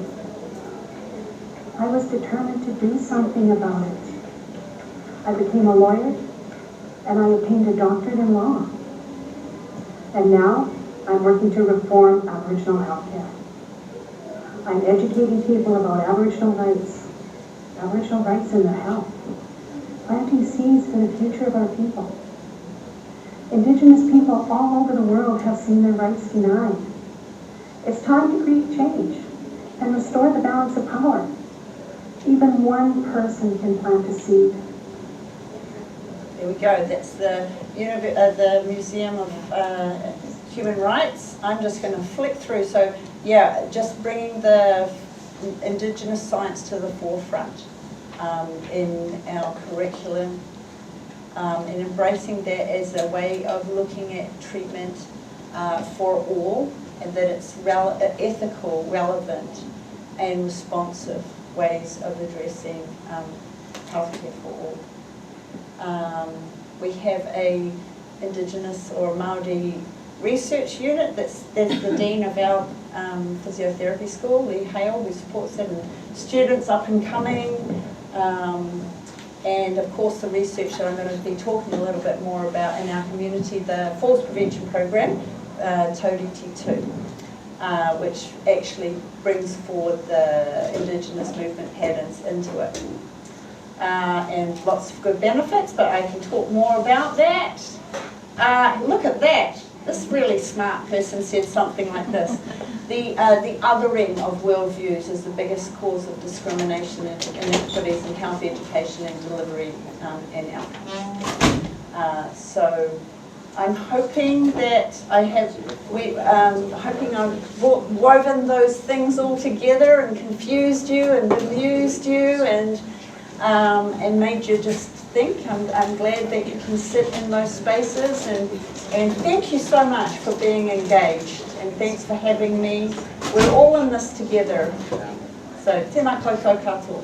I was determined to do something about it. I became a lawyer, and I obtained a doctorate in law. And now I'm working to reform Aboriginal healthcare. I'm educating people about Aboriginal rights in their health, planting seeds for the future of our people. Indigenous people all over the world have seen their rights denied. It's time to create change and restore the balance of power. Even one person can plant a seed. There we go. That's the Museum of Human Rights. I'm just going to flick through. So yeah, just bringing the Indigenous science to the forefront in our curriculum, and embracing that as a way of looking at treatment for all, and that it's ethical, relevant and responsive ways of addressing healthcare for all. We have a Indigenous or Māori research unit that's the dean of our physiotherapy school, Lee Hale, who supports it, and students up and coming, and of course the research that I'm going to be talking a little bit more about in our community, the falls prevention program, Tauriti 2, which actually brings forward the Indigenous movement patterns into it. And lots of good benefits, but I can talk more about that. Look at that. This really smart person said something like this. The othering of worldviews is the biggest cause of discrimination and inequities in health, education and delivery and outcomes. So I'm hoping that hoping I've woven those things all together and confused you and bemused you and made you just think. I'm glad that you can sit in those spaces, and thank you so much for being engaged, and thanks for having me. We're all in this together. So, tēnā koutou katoa.